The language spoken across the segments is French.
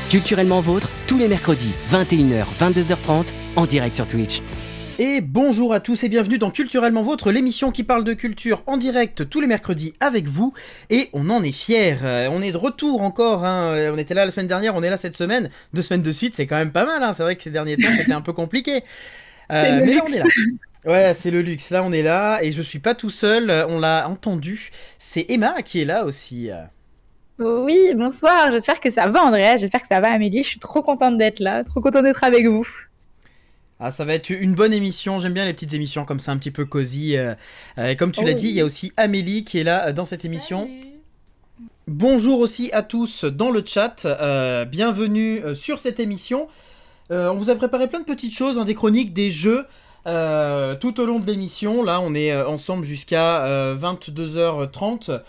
Culturellement Vôtre, tous les mercredis, 21h, 22h30, en direct sur Twitch. Et bonjour à tous et bienvenue dans Culturellement Vôtre, l'émission qui parle de culture en direct tous les mercredis avec vous. Et on en est fiers, on est de retour encore, on était là la semaine dernière, on est là cette semaine, 2 semaines de suite, c'est quand même pas mal, c'est vrai que ces derniers temps c'était un peu compliqué. Mais là on est là. Ouais, c'est le luxe, là on est là et je suis pas tout seul, on l'a entendu, c'est Emma qui est là aussi. Oui, bonsoir, j'espère que ça va Andrea, j'espère que ça va Amélie, je suis trop contente d'être là, trop contente d'être avec vous. Ah, ça va être une bonne émission, j'aime bien les petites émissions comme ça, un petit peu cosy. Comme tu l'as dit, il y a aussi Amélie qui est là dans cette émission. Salut. Bonjour aussi à tous dans le chat, bienvenue sur cette émission. On vous a préparé plein de petites choses, des chroniques, des jeux, tout au long de l'émission. Là, on est ensemble jusqu'à 22h30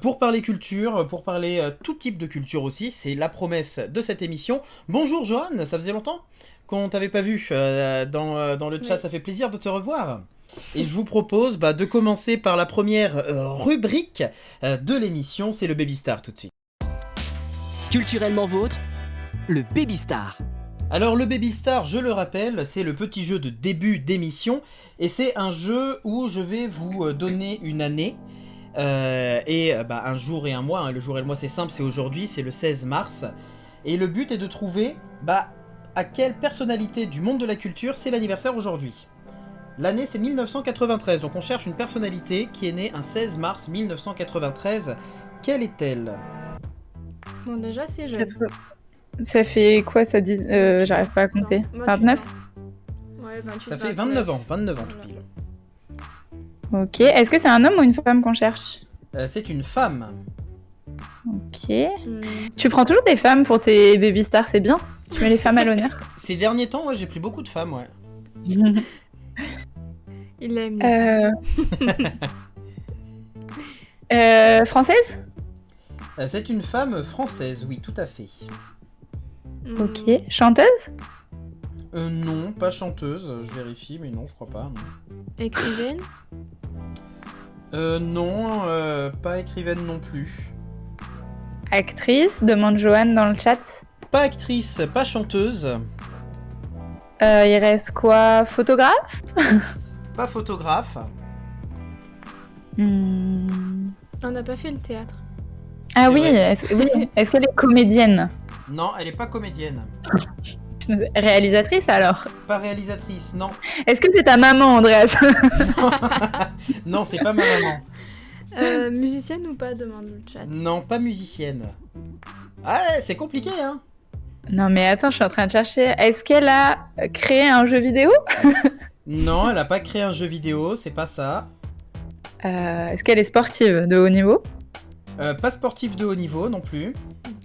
pour parler culture, pour parler tout type de culture aussi. C'est la promesse de cette émission. Bonjour Johan, ça faisait longtemps qu'on t'avait pas vu dans le chat, oui. Ça fait plaisir de te revoir. Et je vous propose de commencer par la première rubrique de l'émission, c'est le Baby Star tout de suite. Culturellement Vôtre, le Baby Star. Alors le Baby Star, je le rappelle, c'est le petit jeu de début d'émission, et c'est un jeu où je vais vous donner une année, un jour et un mois, le jour et le mois c'est simple, c'est aujourd'hui, c'est le 16 mars, et le but est de trouver à quelle personnalité du monde de la culture c'est l'anniversaire aujourd'hui. L'année c'est 1993, donc on cherche une personnalité qui est née un 16 mars 1993. Quelle est-elle ? Bon, déjà, c'est jeune. Ça fait quoi ça dit j'arrive pas à compter. 29 ans. Ouais, 28. Ça fait 29 ans tout pile. Ok, est-ce que c'est un homme ou une femme qu'on cherche ? C'est une femme. Ok. Tu prends toujours des femmes pour tes baby stars, c'est bien. Tu mets les femmes à l'honneur. Ces derniers temps, j'ai pris beaucoup de femmes, ouais. Il aime. Française ? C'est une femme française, oui, tout à fait. Ok. Chanteuse ? Non, pas chanteuse, je vérifie, mais non, je crois pas. Non. Écrivaine ? Non, pas écrivaine non plus. Actrice ? Demande Johan dans le chat. Pas actrice, pas chanteuse. Il reste quoi ? Photographe ? Pas photographe. On n'a pas fait le théâtre. Ah oui, est-ce qu'elle est comédienne ? Non, elle est pas comédienne. Réalisatrice alors ? Pas réalisatrice, non. Est-ce que c'est ta maman, Andreas ? Non, c'est pas ma maman. Musicienne ou pas ? Demande le chat. Non, pas musicienne. Ah, c'est compliqué, hein. Non mais attends, je suis en train de chercher. Est-ce qu'elle a créé un jeu vidéo ? Non, elle a pas créé un jeu vidéo, c'est pas ça. Est-ce qu'elle est sportive de haut niveau ? Pas sportive de haut niveau non plus.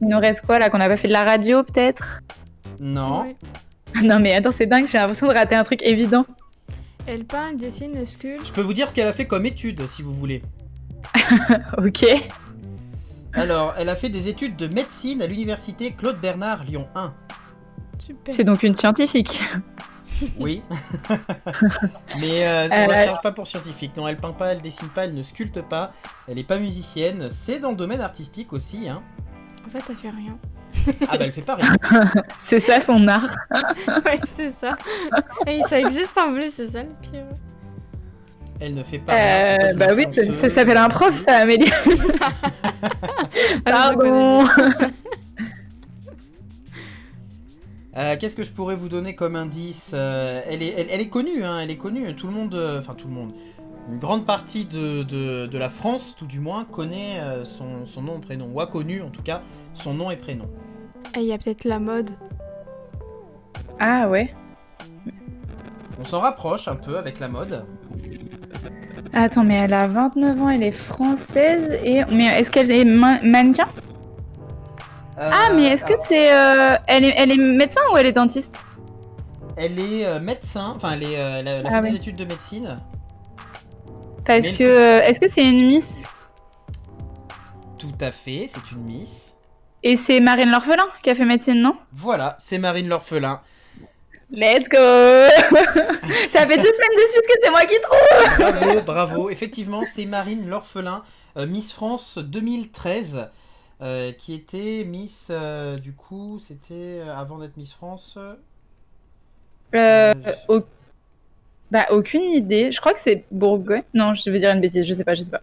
Il nous reste quoi là, qu'on n'a pas fait de la radio peut-être ? Non. Ouais. Non mais attends, c'est dingue, j'ai l'impression de rater un truc évident. Elle peint, elle dessine, elle sculpte. Je peux vous dire qu'elle a fait comme étude, si vous voulez. Ok. Alors, elle a fait des études de médecine à l'université Claude Bernard Lyon 1. Super. C'est donc une scientifique. Oui. Mais on la cherche pas pour scientifique. Non, elle peint pas, elle dessine pas, elle ne sculpte pas. Elle est pas musicienne. C'est dans le domaine artistique aussi, hein. En fait, elle fait rien. Ah bah elle fait pas rien. C'est ça son art. Ouais, c'est ça. Et ça existe en plus, c'est ça le pire. Elle ne fait pas rien. C'est pas une Bah oui, influenceuse. ça s'appelle un prof ça, Amélie. Pardon. Qu'est-ce que je pourrais vous donner comme indice ? Elle est connue, hein, elle est connue. Tout le monde, une grande partie de la France, tout du moins, connaît son nom et prénom. Ou a connu, en tout cas, son nom et prénom. Et il y a peut-être la mode. Ah ouais. On s'en rapproche un peu avec la mode. Attends, mais elle a 29 ans, elle est française et... Mais est-ce qu'elle est mannequin ? Ah, mais est-ce que c'est... Elle est médecin ou elle est dentiste ? Elle est médecin, enfin elle a fait des études de médecine. Parce que... Est-ce que c'est une Miss ? Tout à fait, c'est une Miss. Et c'est Marine L'Orphelin qui a fait médecine, non ? Voilà, c'est Marine L'Orphelin. Let's go. Ça fait 2 semaines de suite que c'est moi qui trouve. Bravo. Effectivement, c'est Marine L'Orphelin, Miss France 2013. qui était Miss, du coup, c'était avant d'être Miss France. Euh, Je- au- Bah, aucune idée. Je crois que c'est Bourgogne. Non, je vais dire une bêtise, je sais pas, je sais pas.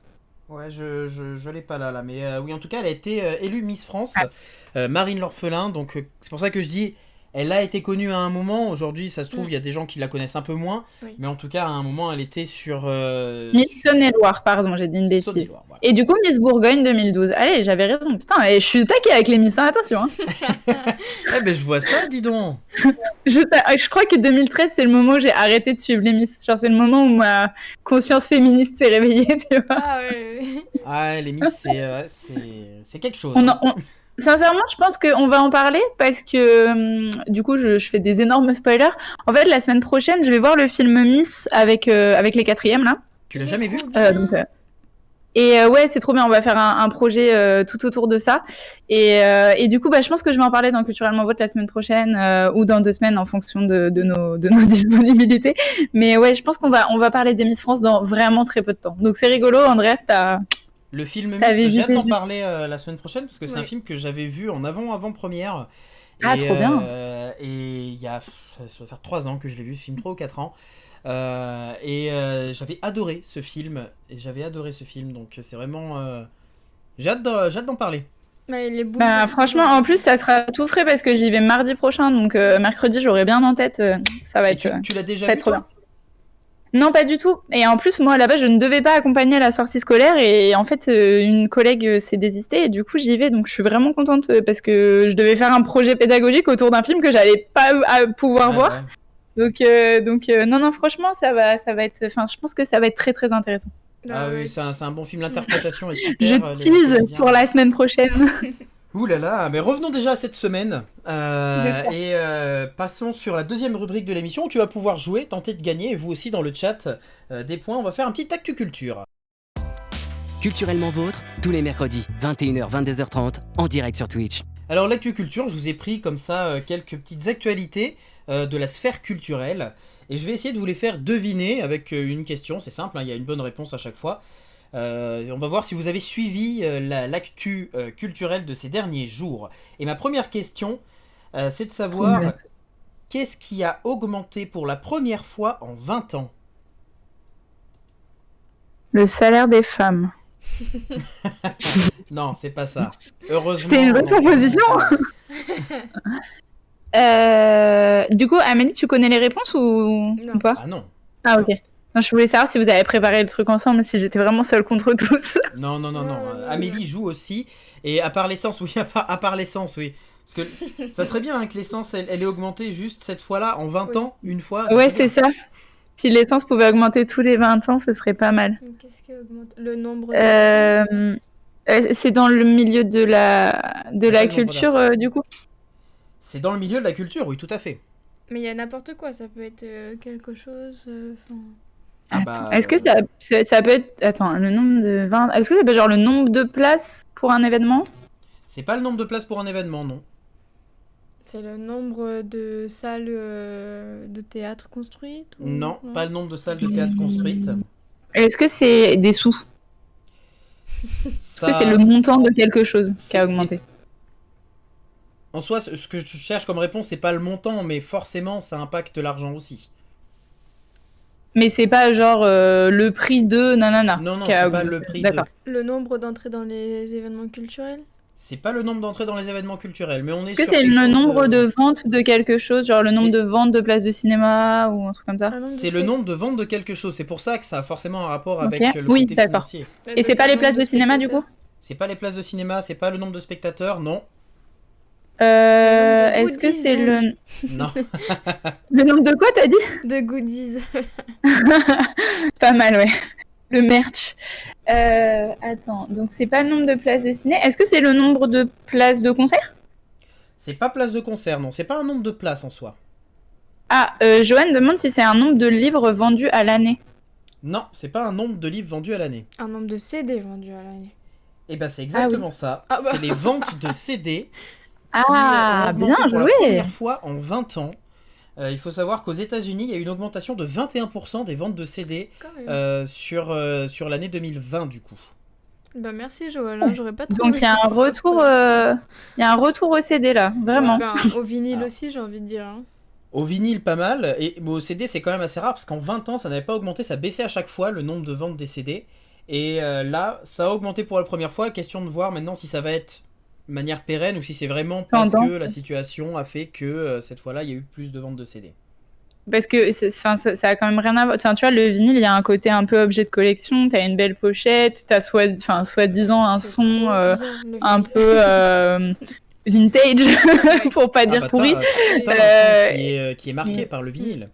Ouais, je l'ai pas là, mais oui, en tout cas, elle a été élue Miss France, Ah, Marine L'Orphelin, donc c'est pour ça que je dis, elle a été connue à un moment, aujourd'hui, ça se trouve, Mm. il y a des gens qui la connaissent un peu moins, Oui. mais en tout cas, à un moment, elle était sur Miss Saône-et-Loire, pardon, j'ai dit une bêtise. Saône-et-Loire, voilà. Et du coup, Miss Bourgogne 2012. Allez, j'avais raison. Putain, et je suis taquée avec les Miss, hein, attention. Hein. Eh ben, je vois ça, dis donc. Je crois que 2013, c'est le moment où j'ai arrêté de suivre les Miss. Genre, c'est le moment où ma conscience féministe s'est réveillée, tu vois. Ah ouais, ouais. Ah, les Miss, c'est quelque chose. Sincèrement, je pense qu'on va en parler parce que du coup, je fais des énormes spoilers. En fait, la semaine prochaine, je vais voir le film Miss avec les quatrièmes là. Tu l'as jamais vu? Ouais, c'est trop bien. On va faire un projet tout autour de ça. Et du coup, bah, je pense que je vais en parler dans Culturellement Vote la semaine prochaine ou dans 2 semaines en fonction de nos disponibilités. Mais ouais, je pense qu'on va parler des Miss France dans vraiment très peu de temps. Donc c'est rigolo, Andreas, Le film T'avais Miss, j'ai hâte visé d'en juste. parler la semaine prochaine parce que c'est un Ouais. film que j'avais vu en avant-première. Ah, trop bien. Et il y a, ça doit faire 3 ans que je l'ai vu, ce film, 3 ou 4 ans. J'avais adoré ce film. Et j'avais adoré ce film, donc c'est vraiment. J'ai hâte d'en parler. Bah, il est Bah, bouleversant. franchement, en plus, ça sera tout frais parce que j'y vais mardi prochain. Donc mercredi, j'aurai bien en tête. Ça va Et être. tu l'as déjà ça va vu être trop toi bien. Non, pas du tout. Et en plus, moi, là-bas, je ne devais pas accompagner à la sortie scolaire. Et en fait, une collègue s'est désistée. Et du coup, j'y vais. Donc, je suis vraiment contente parce que je devais faire un projet pédagogique autour d'un film que j'allais pas pouvoir Ouais, voir. ouais. Donc non, franchement, ça va être. Enfin, je pense que ça va être très, très intéressant. Ah ouais. oui, c'est un bon film, l'interprétation est super. Je les tease comédiens. pour la semaine prochaine. Ouh là là, mais revenons déjà à cette semaine C'est ça. et passons sur la deuxième rubrique de l'émission où tu vas pouvoir jouer, tenter de gagner, et vous aussi dans le chat, des points. On va faire un petit actu culture. Culturellement vôtre, tous les mercredis, 21h, 22h30, en direct sur Twitch. Alors l'actu culture, je vous ai pris comme ça quelques petites actualités de la sphère culturelle et je vais essayer de vous les faire deviner avec une question, c'est simple, hein, il y a une bonne réponse à chaque fois. On va voir si vous avez suivi l'actu culturelle de ces derniers jours. Et ma première question, c'est de savoir qu'est-ce qui a augmenté pour la première fois en 20 ans? Le salaire des femmes. Non, c'est pas ça. Heureusement. C'était une bonne non, c'est proposition. pas- Du coup, Amélie, tu connais les réponses ou pas? Ah non. Ah, ok. Non, je voulais savoir si vous avez préparé le truc ensemble, si j'étais vraiment seule contre tous. Non. Non. Amélie joue aussi. Et à part l'essence, oui. À part l'essence, oui. Parce que ça serait bien hein, que l'essence, elle ait augmenté juste cette fois-là, en 20 Oui. ans, une fois. Ouais, serait c'est bien. ça. Si l'essence pouvait augmenter tous les 20 ans, ce serait pas mal. Qu'est-ce qui augmente? Le nombre d'artistes. C'est dans le milieu de la pas le nombre culture, d'artistes. du coup. C'est dans le milieu de la culture, oui, tout à fait. Mais il y a n'importe quoi, ça peut être quelque chose. Ah Attends, bah, est-ce que ça peut être... Attends, le nombre de 20... Est-ce que ça peut être genre le nombre de places pour un événement? C'est pas le nombre de places pour un événement, non. C'est le nombre de salles de théâtre construites ou... Non, pas le nombre de salles de théâtre construites. Est-ce que c'est des sous? Est-ce Ça, que c'est le montant de quelque chose qui C'est- a augmenté? En soi, ce que je cherche comme réponse, c'est pas le montant, mais forcément, ça impacte l'argent aussi. Mais c'est pas genre le prix de nanana Non, qui a c'est pas augmenté. le prix de. D'accord. Le nombre d'entrées dans les événements culturels? C'est pas le nombre d'entrées dans les événements culturels, mais on est Est-ce que sur c'est quelque le chose nombre de ventes de quelque chose, genre le nombre C'est- de ventes de places de cinéma ou un truc comme ça? Un nombre de C'est le nombre de ventes de quelque chose. C'est pour ça que ça a forcément un rapport avec Ok. le Oui, côté d'accord. financier. Et c'est pas les places de cinéma du coup? C'est pas les places de cinéma, c'est pas le nombre de spectateurs, non. Est-ce que goodies, c'est hein. Non. le nombre de quoi t'as dit? De goodies. Pas mal, ouais. Le merch. Attends, donc c'est pas le nombre de places de ciné. Est-ce que c'est le nombre de places de concert? C'est pas place de concert, non. C'est pas un nombre de places en soi. Ah, Joanne demande si c'est un nombre de livres vendus à l'année. Non, c'est pas un nombre de livres vendus à l'année. Un nombre de CD vendus à l'année. Et ben c'est exactement ça. Ah bah. C'est les ventes de CD. Ah, qui ont augmenté bien pour la joué. première fois en 20 ans. Il faut savoir qu'aux États-Unis, il y a eu une augmentation de 21% des ventes de CD Quand même. sur l'année 2020 du coup. Bah merci Joël, hein, j'aurais pas Donc trouvé il y a un retour, il y a un retour au CD là, vraiment. Ben, au vinyle Ah. aussi, j'ai envie de dire. Hein. Au vinyle, pas mal. Et bon, au CD, c'est quand même assez rare parce qu'en 20 ans, ça n'avait pas augmenté, ça baissait à chaque fois le nombre de ventes des CD. Et là, ça a augmenté pour la première fois. Question de voir maintenant si ça va être de manière pérenne ou si c'est vraiment parce Tendance. que la situation a fait que cette fois-là, il y a eu plus de ventes de CD. Parce que ça a quand même rien à voir. Enfin, tu vois, le vinyle, il y a un côté un peu objet de collection. T'as une belle pochette, t'as soi-disant un C'est son trop bien, le un vinyle. peu vintage, pour pas dire pourri. T'as un son qui est marqué par le vinyle.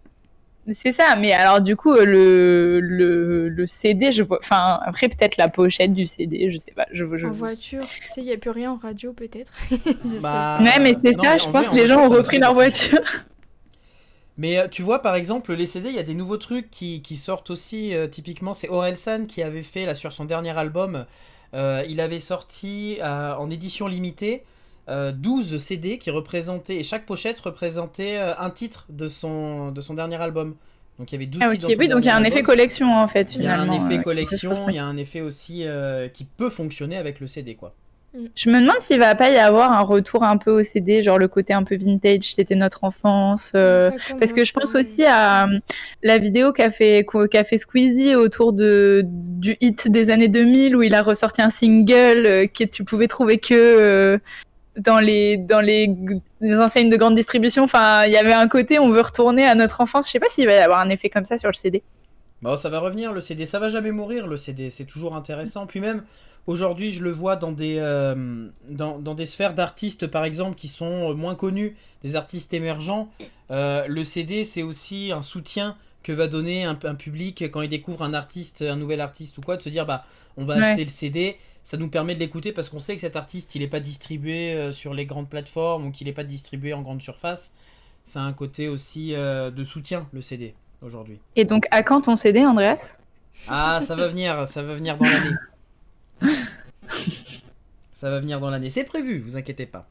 C'est ça, mais alors du coup, le CD, je vois. Enfin, après, peut-être la pochette du CD, je sais pas. En voiture, tu sais, il n'y a plus rien en radio peut-être. Je Bah, Ouais, mais c'est non, ça, mais je en pense vrai, que les en gens ont voiture, ça me repris fait leur des voiture. Mais tu vois, par exemple, les CD, il y a des nouveaux trucs qui sortent aussi. Typiquement, c'est Orelsan qui avait fait, là, sur son dernier album, il avait sorti en édition limitée 12 CD qui représentaient, et chaque pochette représentait un titre de son dernier album. Donc il y avait 12 Ah, titres ok, dans son oui, donc il y a un dernier effet album. collection en fait, Il y a un finalement. effet qui peut se collection, il retrouver. y a un effet aussi qui peut fonctionner avec le CD, quoi. Je me demande s'il va pas y avoir un retour un peu au CD, genre le côté un peu vintage, c'était notre enfance. Parce que je pense aussi à la vidéo qu'a fait Squeezie autour du hit des années 2000 où il a ressorti un single que tu pouvais trouver que dans les enseignes de grande distribution. Enfin, il y avait un côté, on veut retourner à notre enfance. Je sais pas s'il va y avoir un effet comme ça sur le CD. Bon, ça va revenir le CD, ça va jamais mourir le CD, c'est toujours intéressant. Puis même aujourd'hui, je le vois dans dans des sphères d'artistes par exemple qui sont moins connus, des artistes émergents. Le CD, c'est aussi un soutien que va donner un public quand il découvre un artiste, un nouvel artiste ou quoi, de se dire bah on va acheter le CD. Ça nous permet de l'écouter parce qu'on sait que cet artiste il n'est pas distribué sur les grandes plateformes ou qu'il n'est pas distribué en grande surface. C'est un côté aussi de soutien le CD aujourd'hui. Et donc, à quand ton CD, Andreas? Ah, ça va venir dans l'année. Ça va venir dans l'année. C'est prévu, vous inquiétez pas.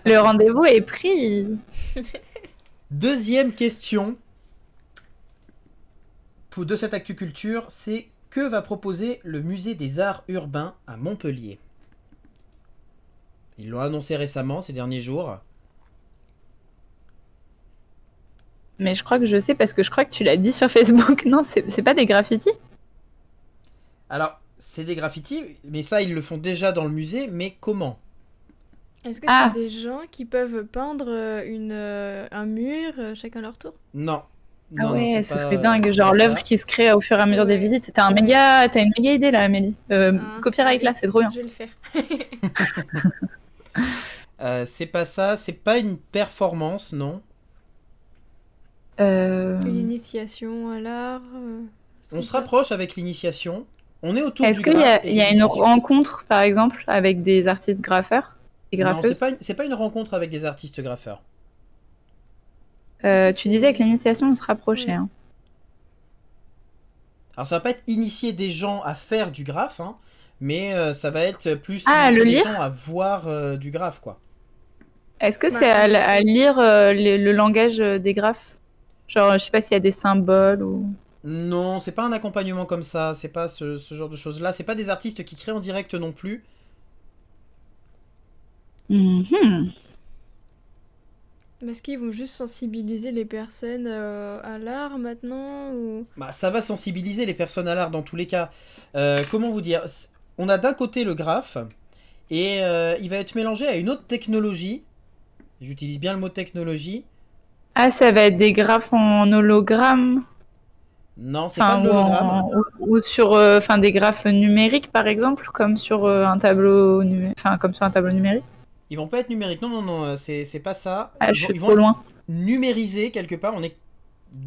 Le rendez-vous est pris. Deuxième question de cette Actu Culture, c'est que va proposer le musée des arts urbains à Montpellier? Ils l'ont annoncé récemment, ces derniers jours. Mais je crois que je sais parce que je crois que tu l'as dit sur Facebook. Non, c'est pas des graffitis? Alors, c'est des graffitis, mais ça, ils le font déjà dans le musée, mais comment? Est-ce que Ah. c'est des gens qui peuvent peindre un mur chacun leur tour? Non. Ah Non, ouais, non, ce c'est serait pas- dingue. c'est Genre pas l'œuvre ça. qui se crée au fur et à mesure des Ouais. visites. T'as une méga idée là, Amélie. Copyright là, c'est trop bien. Je vais le faire. C'est pas ça, c'est pas une performance, non. Une initiation à l'art. On se rapproche avec l'initiation. On est autour Est-ce du qu'il y graphe a, et il y a une l'initiation. rencontre, par exemple, avec des artistes graffeurs et Non, graffeuses? c'est pas une rencontre avec des artistes graffeurs. Est-ce que Tu disais que l'initiation, on se rapprochait. Ouais. Hein. Alors ça va pas être initier des gens à faire du graphe, hein, mais ça va être plus Ah, initier le des lire gens à voir du graphe, quoi. Est-ce que Bah, c'est à lire le langage des graphes? Genre, je sais pas s'il y a des symboles ou... Non, c'est pas un accompagnement comme ça, c'est pas ce genre de choses-là. C'est pas des artistes qui créent en direct non plus. Mhm. Est-ce qu'ils vont juste sensibiliser les personnes à l'art maintenant ou... Bah, ça va sensibiliser les personnes à l'art dans tous les cas. Comment vous dire? On a d'un côté le graphe, et il va être mélangé à une autre technologie. J'utilise bien le mot technologie. Ah, ça va être des graphes en hologramme? Non, c'est pas de ou, l'hologramme. ou sur des graphes numériques, par exemple, comme sur un tableau numérique. Ils vont pas être numériques. Non, non, non, c'est pas ça. Ah, je suis Ils trop vont loin. numériser quelque part. On est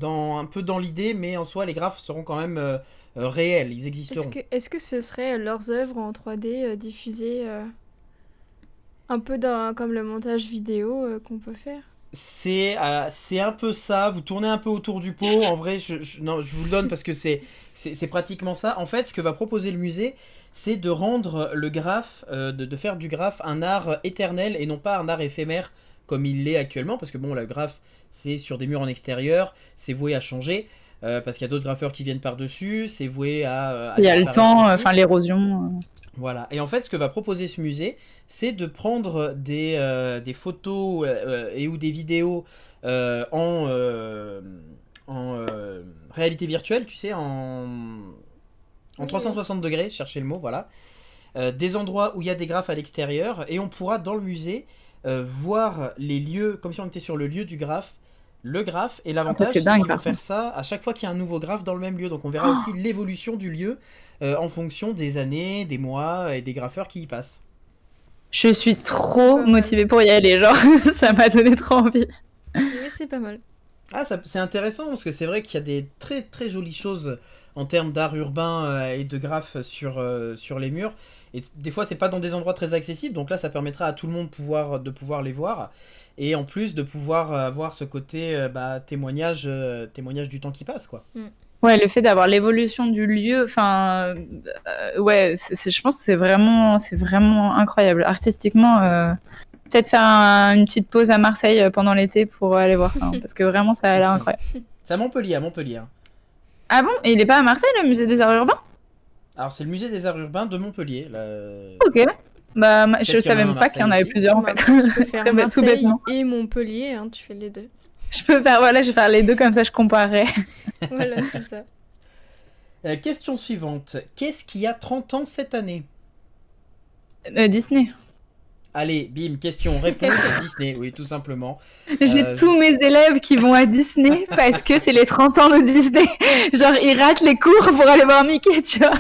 un peu dans l'idée, mais en soi, les graphes seront quand même réels. Ils existeront. Est-ce que ce serait leurs œuvres en 3D diffusées un peu comme le montage vidéo qu'on peut faire? C'est un peu ça. Vous tournez un peu autour du pot. En vrai, non, je vous le donne parce que c'est pratiquement ça. En fait, ce que va proposer le musée, c'est de rendre le graphe, de faire du graphe un art éternel et non pas un art éphémère comme il l'est actuellement. Parce que bon, le graphe, c'est sur des murs en extérieur, c'est voué à changer. Parce qu'il y a d'autres graffeurs qui viennent par-dessus, c'est voué à Il y a le disparaître temps, aussi. l'érosion. Voilà. Et en fait, ce que va proposer ce musée, c'est de prendre des photos et ou des vidéos en réalité virtuelle, tu sais, en 360 degrés, cherchez le mot, voilà. Des endroits où il y a des graphes à l'extérieur, et on pourra dans le musée voir les lieux, comme si on était sur le lieu du graphe, le graphe, et l'avantage c'est c'est dingue, qu'ils vont par faire ça à chaque fois qu'il y a un nouveau graphe dans le même lieu, donc on verra aussi l'évolution du lieu en fonction des années, des mois et des graffeurs qui y passent. Je suis pas trop mal. motivée pour y aller, genre, ça m'a donné trop envie. Oui, c'est pas mal. Ah, c'est intéressant parce que c'est vrai qu'il y a des très très jolies choses en termes d'art urbain et de graphes sur les murs. Et des fois, c'est pas dans des endroits très accessibles, donc là, ça permettra à tout le monde de pouvoir les voir. Et en plus, de pouvoir avoir ce côté témoignage du temps qui passe, quoi. Ouais, le fait d'avoir l'évolution du lieu, enfin, ouais, je pense que c'est vraiment incroyable. Artistiquement, peut-être faire une petite pause à Marseille pendant l'été pour aller voir ça, hein, parce que vraiment, ça a l'air incroyable. C'est à Montpellier, hein. Ah bon? Et il est pas à Marseille, le musée des arts urbains? Alors, c'est le musée des arts urbains de Montpellier. Ok. Bah, je Peut-être qu'il y en a savais un à même pas qu'il y en avait Marseille plusieurs, en Bah, fait. tu peux faire Tout Marseille bêtement. et Montpellier, hein, tu fais les deux. Je vais faire les deux, comme ça, je comparerai. Voilà, c'est ça. Question suivante. Qu'est-ce qui a 30 ans cette année? Disney. Allez, bim, question, réponse, Disney, oui, tout simplement. J'ai tous mes élèves qui vont à Disney parce que c'est les 30 ans de Disney. Genre, ils ratent les cours pour aller voir Mickey, tu vois.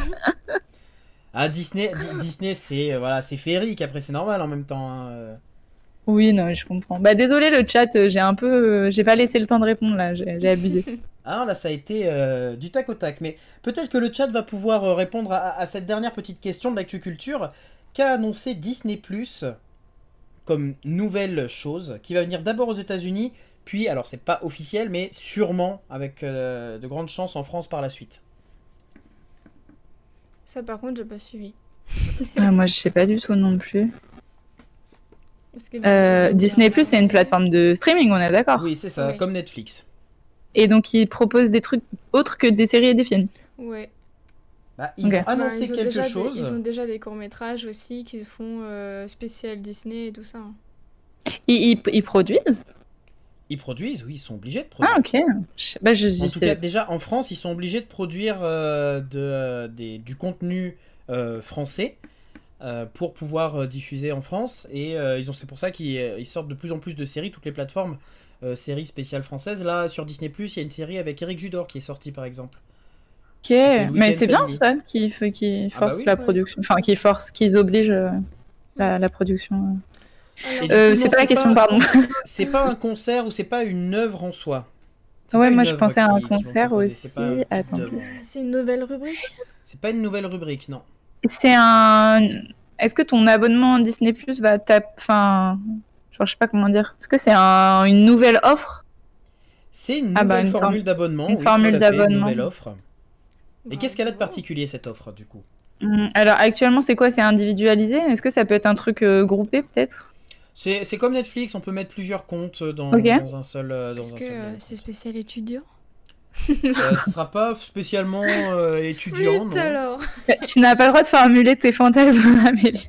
Ah, Disney, c'est voilà, c'est féerique, après c'est normal en même temps. Hein. Oui, non, je comprends. Bah, désolé le chat, j'ai pas laissé le temps de répondre là, j'ai abusé. Ah, là, ça a été du tac au tac. Mais peut-être que le chat va pouvoir répondre à cette dernière petite question de l'actu culture. Qu'a annoncé Disney Plus comme nouvelle chose qui va venir d'abord aux États-Unis, puis, alors c'est pas officiel, mais sûrement avec de grandes chances en France par la suite. Ça, par contre, j'ai pas suivi. Ah, moi, je sais pas du tout non plus. Parce que Disney Plus, c'est une plateforme de streaming, on est d'accord. Oui, c'est ça, Oui. comme Netflix. Et donc, ils proposent des trucs autres que des séries et des films. Ouais. Bah, ils Ok. ont annoncé Ils ont quelque déjà chose. ils ont déjà des courts-métrages aussi qui font spécial Disney et tout ça. Hein. Ils produisent? Ils produisent, oui, ils sont obligés de produire. Ah, ok. Bah, je En tout cas, sais. déjà en France, ils sont obligés de produire du contenu français pour pouvoir diffuser en France. Et c'est pour ça qu'ils sortent de plus en plus de séries, toutes les plateformes, séries spéciales françaises. Là, sur Disney+, il y a une série avec Éric Judor qui est sortie, par exemple. Ok, le mais Week-end c'est bien Family. ça, qu'ils Ah bah forcent oui. la Ouais. production. Enfin, qu'ils obligent la production. Et du coup, C'est non, pas la question, pardon. C'est pas un concert ou c'est pas une œuvre en soi. C'est Ouais, pas une moi je œuvre pensais à un qui vont concert proposer, aussi. c'est pas un type Attends. d'œuvre. C'est une nouvelle rubrique. C'est pas une nouvelle rubrique, non. C'est un. Est-ce que ton abonnement Disney Plus va Enfin. Genre, je sais pas comment dire. Est-ce que c'est une nouvelle offre? C'est une Ah bah, nouvelle une formule d'abonnement. une oui, formule tout à fait, une d'abonnement. nouvelle offre. Et qu'est-ce qu'elle a de Bravo. particulier, cette offre, du coup? Alors, actuellement, c'est quoi? C'est individualisé? Est-ce que ça peut être un truc groupé, peut-être? C'est comme Netflix, on peut mettre plusieurs comptes Ok. dans un seul. Est-ce que c'est spécial étudiant? Ce sera pas spécialement étudiant, Sweet, non. alors. Tu n'as pas le droit de formuler tes fantasmes, Amélie.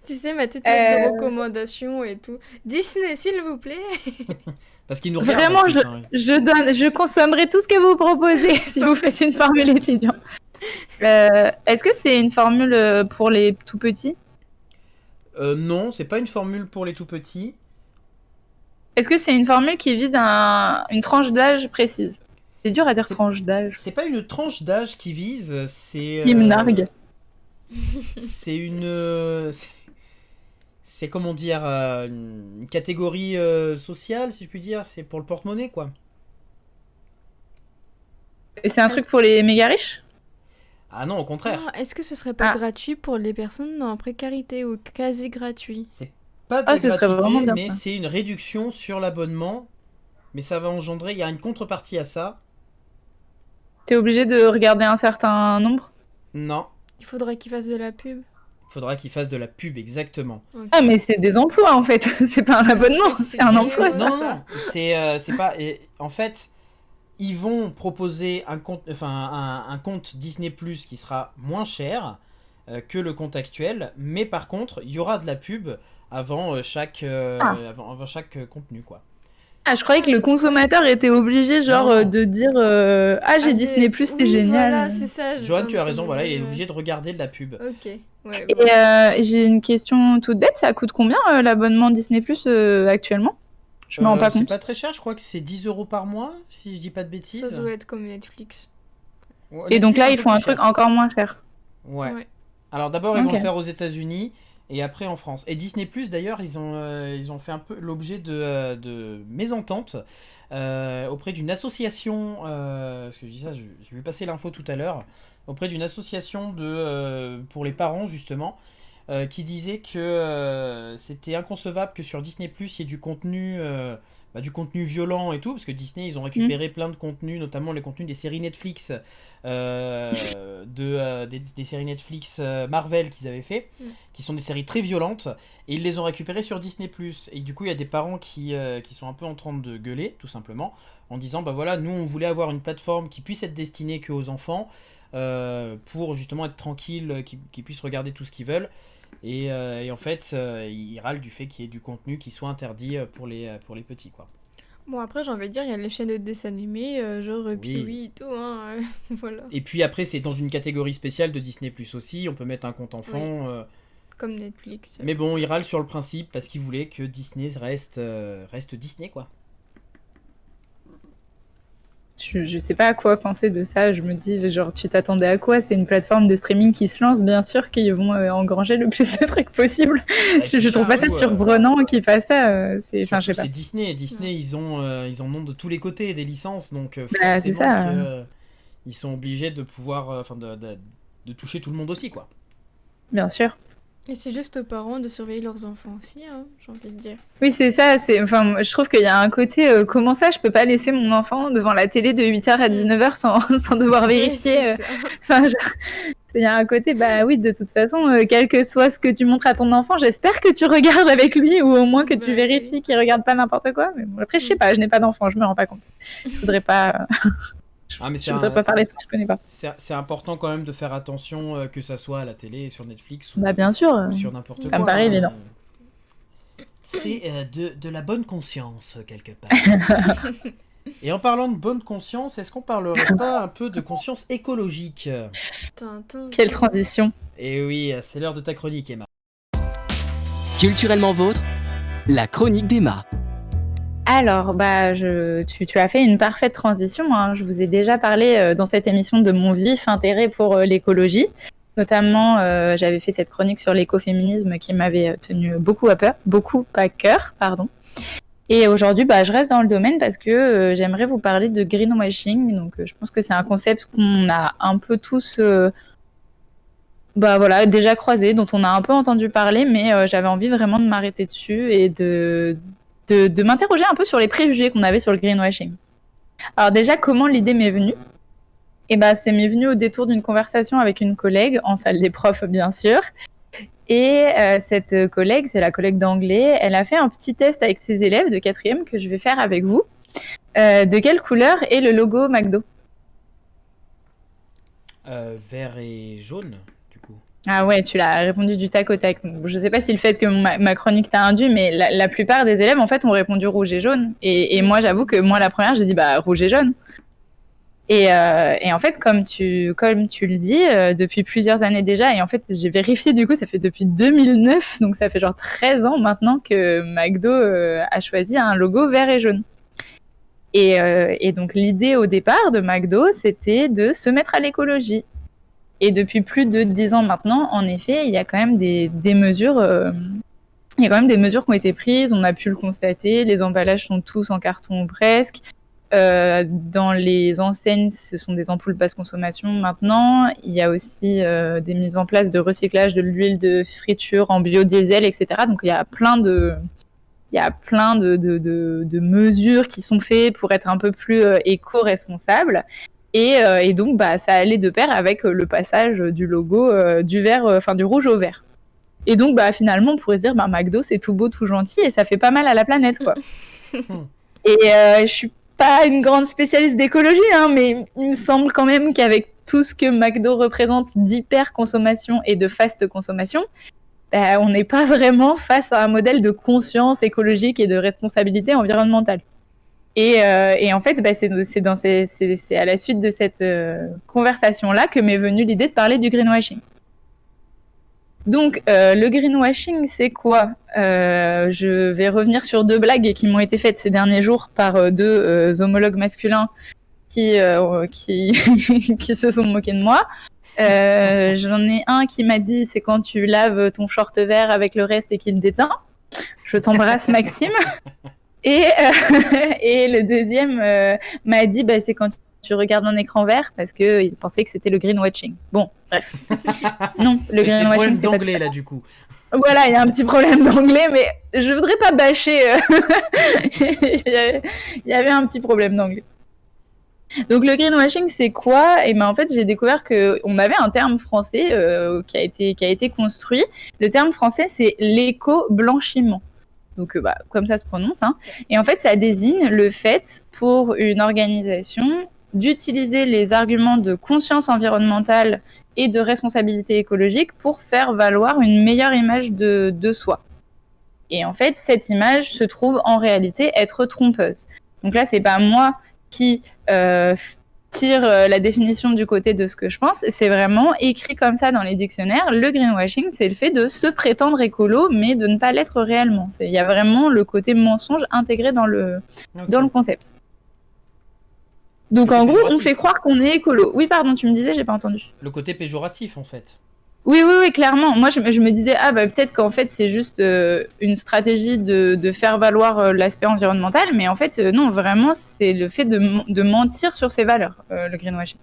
Tu sais, ma tête de recommandations et tout. Disney, s'il vous plaît. Parce qu'il nous regarde. Vraiment, en plus, hein. je consommerai tout ce que vous proposez si vous faites une formule étudiant. Est-ce que c'est une formule pour les tout petits? Non, c'est pas une formule pour les tout petits. Est-ce que c'est une formule qui vise une tranche d'âge précise? C'est dur à dire tranche d'âge. C'est pas une tranche d'âge qui vise, c'est. Il me nargue. C'est une. C'est comment dire, une catégorie sociale, si je puis dire. C'est pour le porte-monnaie, quoi. Et c'est un truc pour les méga riches? Ah non, au contraire. Ah, est-ce que ce serait pas Ah. gratuit pour les personnes en précarité ou quasi gratuit? C'est pas de Ah, ce serait gratuité, vraiment bien, mais ça. c'est une réduction sur l'abonnement. Mais ça va engendrer, il y a une contrepartie à ça. T'es obligé de regarder un certain nombre? Non, Il faudrait qu'ils fassent de la pub. il faudra qu'il fasse de la pub, exactement. Ok. Ah, mais c'est des emplois en fait. C'est pas un abonnement, c'est un des- emploi. Non, non, c'est pas. En fait, ils vont proposer un compte Disney Plus qui sera moins cher que le compte actuel, mais par contre, il y aura de la pub avant chaque contenu, quoi. Ah, je croyais que le consommateur était obligé, genre, Non. de dire j'ai Disney+, c'est oui, génial. Voilà, c'est ça. Johan, tu as raison, voilà, il est obligé de regarder de la pub. Ok. Ouais, Et bon. j'ai une question toute bête, ça coûte combien l'abonnement Disney+, actuellement? Je me rends pas C'est compte. pas très cher, je crois que c'est 10 € par mois, si je dis pas de bêtises. Ça doit être comme Netflix. Ouais, Et donc Netflix, là, un ils peu font un plus truc cher. encore moins cher. Ouais. Ouais. Alors d'abord, ils vont Ok. le faire aux États-Unis et après en France. Et Disney Plus, d'ailleurs, ils ont fait un peu l'objet de mésententes auprès d'une association. Parce que je dis ça, j'ai vu passer l'info tout à l'heure. Auprès d'une association pour les parents, justement, qui disait que c'était inconcevable que sur Disney Plus, il y ait du contenu violent et tout, parce que Disney, ils ont récupéré plein de contenus, notamment les contenus des séries Netflix, des séries Netflix Marvel qu'ils avaient fait, qui sont des séries très violentes, et ils les ont récupérées sur Disney+. Et du coup, il y a des parents qui sont un peu en train de gueuler, tout simplement, en disant, bah voilà, nous, on voulait avoir une plateforme qui puisse être destinée qu'aux enfants, pour justement être tranquille, qu'ils puissent regarder tout ce qu'ils veulent. Et en fait, ils râlent du fait qu'il y ait du contenu qui soit interdit pour les petits, quoi. Bon, après, j'ai envie de dire, il y a les chaînes de dessins animés, genre Pee-wee et tout, hein. Voilà. Et puis après, c'est dans une catégorie spéciale de Disney Plus aussi, on peut mettre un compte enfant. Comme Netflix. Mais bon, ils râlent sur le principe parce qu'ils voulaient que Disney reste Disney, quoi. Je sais pas à quoi penser de ça. Je me dis, genre, tu t'attendais à quoi? C'est une plateforme de streaming qui se lance, bien sûr qu'ils vont engranger le plus de trucs possible. Je trouve pas ça surprenant qu'ils fassent ça. Enfin, je sais pas. C'est Disney. Disney, ils en ont de tous les côtés des licences, donc Bah, c'est ça. forcément ils sont obligés de pouvoir, de toucher tout le monde aussi, quoi. Bien sûr. Et c'est juste aux parents de surveiller leurs enfants aussi, hein, j'ai envie de dire. Oui, c'est ça. Enfin, je trouve qu'il y a un côté, comment ça, je peux pas laisser mon enfant devant la télé de 8h à 19h sans devoir vérifier. Enfin, il y a un côté, bah oui, de toute façon, quel que soit ce que tu montres à ton enfant, j'espère que tu regardes avec lui ou au moins que tu vérifies qu'il regarde pas n'importe quoi. Mais bon, après, je sais pas, je n'ai pas d'enfant, je me rends pas compte. Je voudrais pas. Je voudrais pas parler de ce que je connais pas. C'est important quand même de faire attention que ça soit à la télé, sur Netflix ou, Bah bien sûr. ou sur n'importe quoi. Ça me paraît évident. C'est de la bonne conscience, quelque part. Et en parlant de bonne conscience, est-ce qu'on parlerait pas un peu de conscience écologique? Quelle transition. Et oui, c'est l'heure de ta chronique, Emma. Culturellement vôtre, la chronique d'Emma. Alors, bah, tu as fait une parfaite transition, hein. Je vous ai déjà parlé dans cette émission de mon vif intérêt pour l'écologie. Notamment, j'avais fait cette chronique sur l'écoféminisme qui m'avait tenu beaucoup à cœur. Et aujourd'hui, bah, je reste dans le domaine parce que j'aimerais vous parler de greenwashing. Donc, je pense que c'est un concept qu'on a un peu tous déjà croisé, dont on a un peu entendu parler, mais j'avais envie vraiment de m'arrêter dessus et de m'interroger un peu sur les préjugés qu'on avait sur le greenwashing. Alors déjà, comment l'idée m'est venue? Eh ben, c'est m'est venu au détour d'une conversation avec une collègue, en salle des profs bien sûr. Et cette collègue, c'est la collègue d'anglais, elle a fait un petit test avec ses élèves de 4e que je vais faire avec vous. De quelle couleur est le logo McDo? Vert et jaune, du coup. Ah ouais, tu l'as répondu du tac au tac. Donc, je sais pas si le fait que ma chronique t'a induit, mais la plupart des élèves, en fait, ont répondu rouge et jaune. Et moi, j'avoue que moi, la première, j'ai dit bah rouge et jaune. Et en fait, comme tu le dis, depuis plusieurs années déjà, et en fait, j'ai vérifié du coup, ça fait depuis 2009, donc ça fait genre 13 ans maintenant que McDo a choisi un logo vert et jaune. Et donc l'idée au départ de McDo, c'était de se mettre à l'écologie. Et depuis plus de 10 ans maintenant, en effet, il y a quand même des mesures. Il y a quand même des mesures qui ont été prises. On a pu le constater. Les emballages sont tous en carton ou presque. Dans les enseignes, ce sont des ampoules basse consommation maintenant. Il y a aussi des mises en place de recyclage de l'huile de friture en biodiesel, etc. Donc il y a plein de mesures qui sont faites pour être un peu plus éco-responsables. Et donc, bah, ça allait de pair avec le passage du logo du vert, du rouge au vert. Et donc, bah, finalement, on pourrait se dire, bah, McDo, c'est tout beau, tout gentil, et ça fait pas mal à la planète, quoi. Et je suis pas une grande spécialiste d'écologie, hein, mais il me semble quand même qu'avec tout ce que McDo représente d'hyper-consommation et de fast-consommation, on n'est pas vraiment face à un modèle de conscience écologique et de responsabilité environnementale. Et en fait, c'est à la suite de cette conversation-là que m'est venue l'idée de parler du greenwashing. Donc, le greenwashing, c'est quoi ? Je vais revenir sur 2 blagues qui m'ont été faites ces derniers jours par 2 homologues masculins qui se sont moqués de moi. J'en ai un qui m'a dit c'est quand tu laves ton short vert avec le reste et qu'il déteint. Je t'embrasse, Maxime. Et le deuxième m'a dit c'est quand tu regardes un écran vert parce qu'il pensait que c'était le greenwashing. Bon, bref. Non, le greenwashing, c'est d'anglais là du coup. Voilà, il y a un petit problème d'anglais, mais je voudrais pas bâcher. Il y avait un petit problème d'anglais. Donc le greenwashing, c'est quoi ? Et en fait, j'ai découvert qu'on avait un terme français qui a été construit. Le terme français, c'est l'éco-blanchiment. Donc, comme ça se prononce. Hein. Et en fait, ça désigne le fait pour une organisation d'utiliser les arguments de conscience environnementale et de responsabilité écologique pour faire valoir une meilleure image de soi. Et en fait, cette image se trouve en réalité être trompeuse. Donc là, c'est pas moi qui tire la définition du côté de ce que je pense, c'est vraiment écrit comme ça dans les dictionnaires. Le greenwashing, c'est le fait de se prétendre écolo, mais de ne pas l'être réellement. Il y a vraiment le côté mensonge intégré dans le concept. Donc en gros, on fait croire qu'on est écolo. Oui, pardon, tu me disais, j'ai pas entendu. Le côté péjoratif, en fait. Oui, clairement. Moi, je me disais, peut-être qu'en fait, c'est juste une stratégie de faire valoir l'aspect environnemental, mais en fait, non, vraiment, c'est le fait de mentir sur ses valeurs, le greenwashing.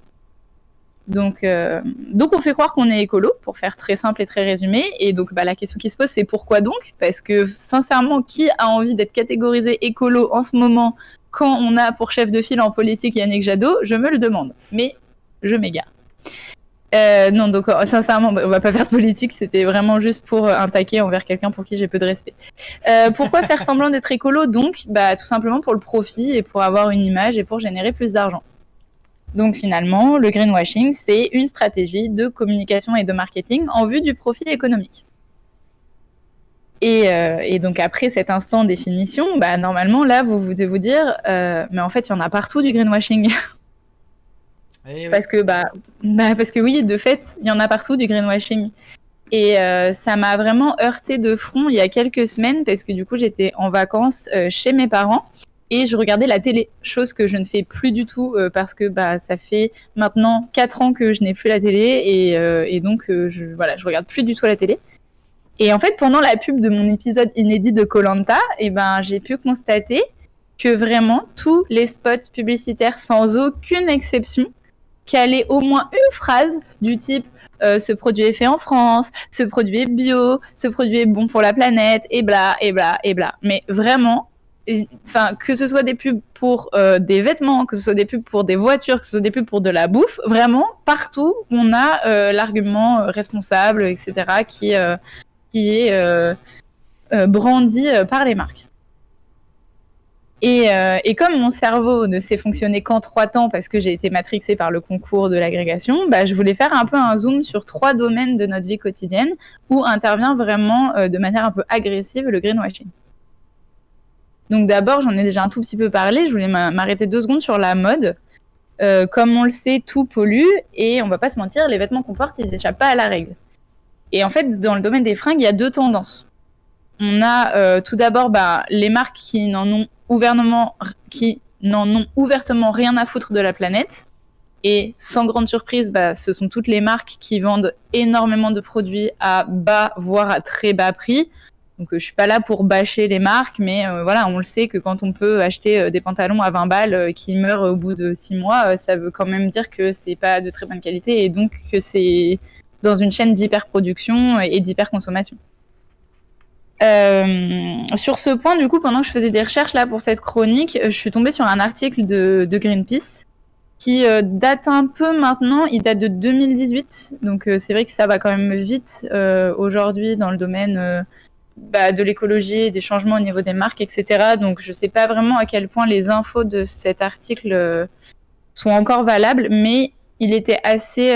Donc, on fait croire qu'on est écolo, pour faire très simple et très résumé. Et donc, la question qui se pose, c'est pourquoi donc ? Parce que, sincèrement, qui a envie d'être catégorisé écolo en ce moment, quand on a pour chef de file en politique Yannick Jadot ? Je me le demande, mais je m'égare. Non, donc sincèrement, on va pas faire de politique, c'était vraiment juste pour un taquet envers quelqu'un pour qui j'ai peu de respect. Pourquoi faire semblant d'être écolo donc ? Tout simplement pour le profit et pour avoir une image et pour générer plus d'argent. Donc finalement, le greenwashing, c'est une stratégie de communication et de marketing en vue du profit économique. Et donc après cet instant définition, normalement là, vous devez vous dire, mais en fait, il y en a partout du greenwashing. Oui. Parce que oui, de fait, il y en a partout du greenwashing. Et ça m'a vraiment heurté de front il y a quelques semaines parce que du coup, j'étais en vacances chez mes parents et je regardais la télé, chose que je ne fais plus du tout parce que ça fait maintenant 4 ans que je n'ai plus la télé et donc je regarde plus du tout la télé. Et en fait, pendant la pub de mon épisode inédit de Koh-Lanta, j'ai pu constater que vraiment tous les spots publicitaires, sans aucune exception, caler au moins une phrase du type ce produit est fait en France, ce produit est bio, ce produit est bon pour la planète, et bla, et bla, et bla. Mais vraiment, que ce soit des pubs pour des vêtements, que ce soit des pubs pour des voitures, que ce soit des pubs pour de la bouffe, vraiment, partout, on a l'argument responsable, etc., qui est brandi par les marques. Et comme mon cerveau ne sait fonctionner qu'en 3 temps parce que j'ai été matrixée par le concours de l'agrégation, je voulais faire un peu un zoom sur 3 domaines de notre vie quotidienne où intervient vraiment de manière un peu agressive le greenwashing. Donc d'abord, j'en ai déjà un tout petit peu parlé, je voulais m'arrêter 2 secondes sur la mode. Comme on le sait, tout pollue et on va pas se mentir, les vêtements qu'on porte, ils échappent pas à la règle. Et en fait, dans le domaine des fringues, il y a 2 tendances. On a tout d'abord les marques qui n'en ont ouvertement rien à foutre de la planète. Et sans grande surprise, ce sont toutes les marques qui vendent énormément de produits à bas, voire à très bas prix. Donc je suis pas là pour bâcher les marques, mais on le sait que quand on peut acheter des pantalons à 20 balles qui meurent au bout de 6 mois, ça veut quand même dire que c'est pas de très bonne qualité et donc que c'est dans une chaîne d'hyperproduction et d'hyperconsommation. Sur ce point, du coup, pendant que je faisais des recherches là pour cette chronique, je suis tombée sur un article de Greenpeace qui date un peu maintenant, il date de 2018, donc c'est vrai que ça va quand même vite aujourd'hui dans le domaine de l'écologie, des changements au niveau des marques, etc. Donc je sais pas vraiment à quel point les infos de cet article sont encore valables, mais il était assez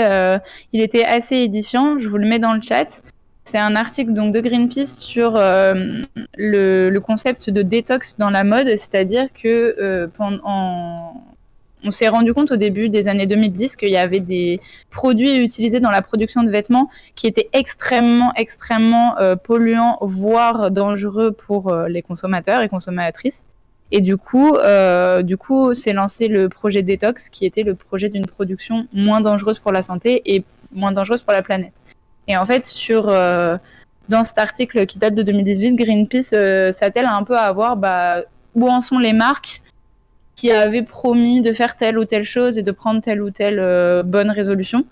édifiant. Je vous le mets dans le chat. C'est un article donc de Greenpeace sur le concept de détox dans la mode, c'est-à-dire que on s'est rendu compte au début des années 2010 qu'il y avait des produits utilisés dans la production de vêtements qui étaient extrêmement polluants, voire dangereux pour les consommateurs et consommatrices. Et du coup, s'est lancé le projet Détox, qui était le projet d'une production moins dangereuse pour la santé et moins dangereuse pour la planète. Et en fait, dans cet article qui date de 2018, Greenpeace s'attelle un peu à voir où en sont les marques qui avaient promis de faire telle ou telle chose et de prendre telle ou telle bonne résolution.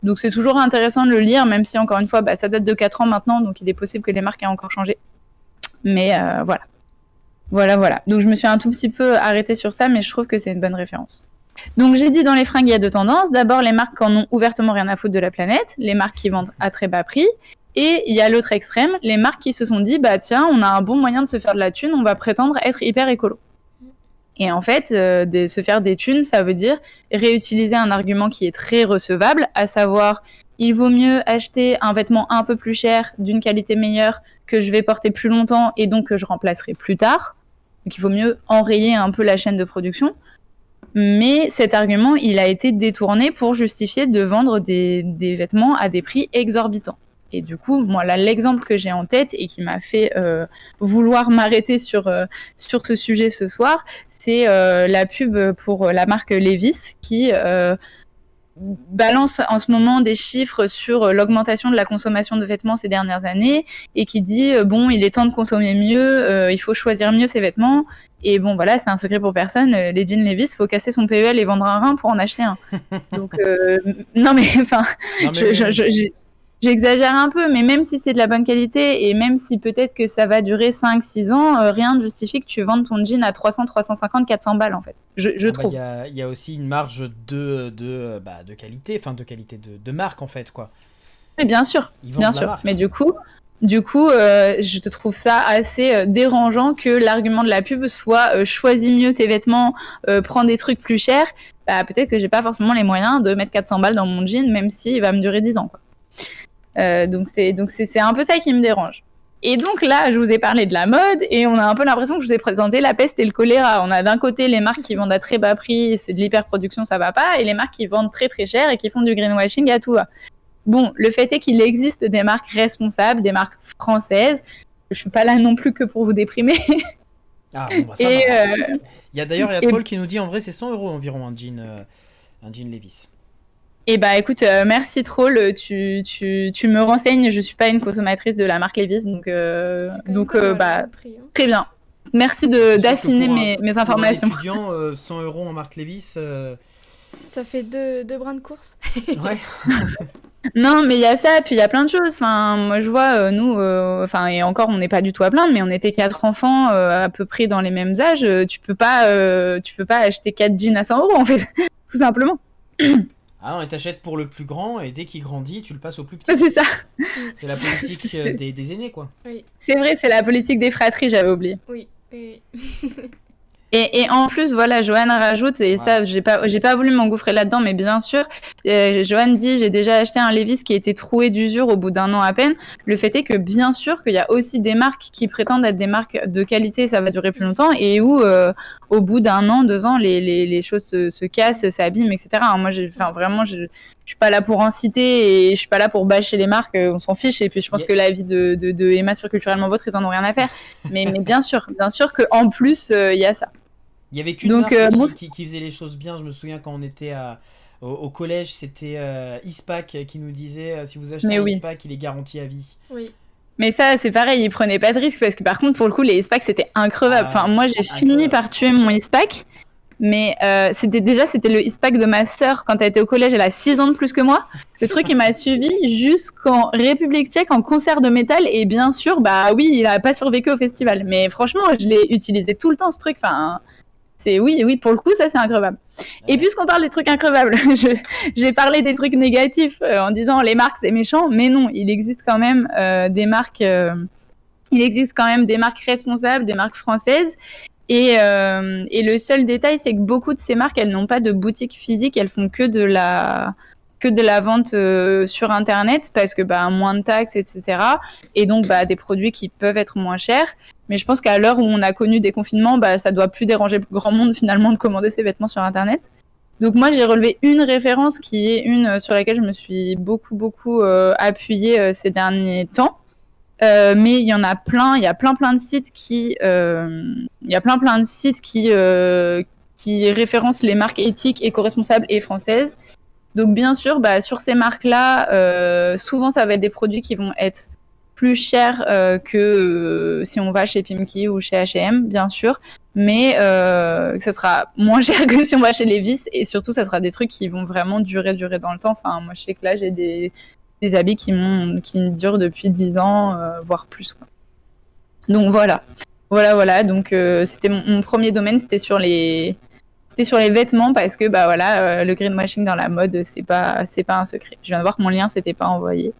Donc c'est toujours intéressant de le lire, même si encore une fois, ça date de 4 ans maintenant, donc il est possible que les marques aient encore changé. Mais voilà. Donc je me suis un tout petit peu arrêtée sur ça, mais je trouve que c'est une bonne référence. Donc j'ai dit dans les fringues, il y a 2 tendances. D'abord, les marques qui en ont ouvertement rien à foutre de la planète, les marques qui vendent à très bas prix. Et il y a l'autre extrême, les marques qui se sont dit, tiens, on a un bon moyen de se faire de la thune, on va prétendre être hyper écolo. Et en fait, se faire des thunes, ça veut dire réutiliser un argument qui est très recevable, à savoir, il vaut mieux acheter un vêtement un peu plus cher, d'une qualité meilleure, que je vais porter plus longtemps et donc que je remplacerai plus tard. Donc il faut mieux enrayer un peu la chaîne de production. Mais cet argument, il a été détourné pour justifier de vendre des vêtements à des prix exorbitants. Et du coup, moi, là, l'exemple que j'ai en tête et qui m'a fait vouloir m'arrêter sur ce sujet ce soir, c'est la pub pour la marque Levi's qui balance en ce moment des chiffres sur l'augmentation de la consommation de vêtements ces dernières années et qui dit il est temps de consommer mieux, il faut choisir mieux ses vêtements. Et bon, voilà, c'est un secret pour personne. Les jeans Levi's, il faut casser son PEL et vendre un rein pour en acheter un. Donc, j'exagère un peu, mais même si c'est de la bonne qualité et même si peut-être que ça va durer 5-6 ans, rien ne justifie que tu vendes ton jean à 300, 350, 400 balles en fait. Je trouve. Il y a aussi une marge de qualité, de marque en fait quoi. Mais bien sûr. Mais du coup, je te trouve ça assez dérangeant que l'argument de la pub soit choisis mieux tes vêtements, prends des trucs plus chers. Peut-être que j'ai pas forcément les moyens de mettre 400 balles dans mon jean, même s'il va me durer 10 ans quoi. Donc c'est un peu ça qui me dérange. Et donc là, je vous ai parlé de la mode et on a un peu l'impression que je vous ai présenté la peste et le choléra. On a d'un côté les marques qui vendent à très bas prix, c'est de l'hyperproduction, ça va pas, et les marques qui vendent très très cher et qui font du greenwashing à tout va. Bon, le fait est qu'il existe des marques responsables, des marques françaises. Je suis pas là non plus que pour vous déprimer. Ah bon, ça va. Il y a Troll qui nous dit en vrai c'est 100 € environ un jean Levi's. Eh écoute, merci Troll, tu me renseignes, je suis pas une consommatrice de la marque Levi's, donc très bien. Merci d'affiner mes informations. Pour un étudiant, 100 € en marque Levi's... Ça fait deux bras de course. Ouais. Non, mais il y a ça, puis il y a plein de choses. Enfin, moi je vois, nous, et encore, on n'est pas du tout à plaindre, mais on était 4 enfants à peu près dans les mêmes âges. Tu peux pas acheter 4 jeans à 100 € en fait, tout simplement. Ah non, et t'achètes pour le plus grand et dès qu'il grandit, tu le passes au plus petit. C'est ça. C'est la politique des aînés, quoi. Oui. C'est vrai, c'est la politique des fratries, j'avais oublié. Oui. Et en plus, voilà, Joanne rajoute, et ça, j'ai pas voulu m'engouffrer là-dedans, mais bien sûr, Joanne dit, j'ai déjà acheté un Levi's qui a été troué d'usure au bout d'1 an à peine. Le fait est que bien sûr qu'il y a aussi des marques qui prétendent être des marques de qualité, ça va durer plus longtemps, et où au bout d'1 an, 2 ans, les choses se cassent, s'abîment, etc. Alors moi, je suis pas là pour en citer et je suis pas là pour bâcher les marques, on s'en fiche. Et puis je pense que l'avis de Emma sur Culturellement Vôtre, ils en ont rien à faire. Mais bien sûr qu'en plus, il y a ça. Il y avait qu'une marque qui faisait les choses bien. Je me souviens quand on était au collège, c'était Ispac qui nous disait si vous achetez un Ispac, il est garanti à vie. Oui. Mais ça, c'est pareil, ils prenaient pas de risque parce que par contre, pour le coup, les Ispac, c'était increvable. Enfin, moi, j'ai fini par tuer mon Ispac. Mais c'était le Ispac de ma sœur quand elle était au collège, elle a 6 ans de plus que moi. Le truc, il m'a suivi jusqu'en République tchèque en concert de métal et bien sûr, oui, il a pas survécu au festival. Mais franchement, je l'ai utilisé tout le temps ce truc. Enfin, c'est oui, pour le coup, ça c'est increvable. Ouais. Et puisqu'on parle des trucs increvables, j'ai parlé des trucs négatifs en disant les marques c'est méchant, mais non, il existe quand même des marques. il existe quand même des marques responsables, des marques françaises. Et le seul détail, c'est que beaucoup de ces marques, elles n'ont pas de boutique physique, elles font que de la vente sur Internet parce que moins de taxes, etc. Et donc des produits qui peuvent être moins chers. Mais je pense qu'à l'heure où on a connu des confinements, ça doit plus déranger grand monde finalement de commander ses vêtements sur Internet. Donc moi, j'ai relevé une référence qui est une sur laquelle je me suis beaucoup appuyée ces derniers temps. Mais il y en a plein, il y a plein de sites qui référencent les marques éthiques, éco-responsables et françaises. Donc bien sûr, sur ces marques-là, souvent ça va être des produits qui vont être plus chers que si on va chez Pimki ou chez H&M, bien sûr, mais ça sera moins cher que si on va chez Levi's, et surtout ça sera des trucs qui vont vraiment durer dans le temps. Enfin, moi je sais que là j'ai des habits qui me durent depuis 10 ans, voire plus, quoi. Donc voilà. Donc c'était mon premier domaine, c'était sur les vêtements, parce que le greenwashing dans la mode, c'est pas un secret. Je viens de voir que mon lien s'était pas envoyé.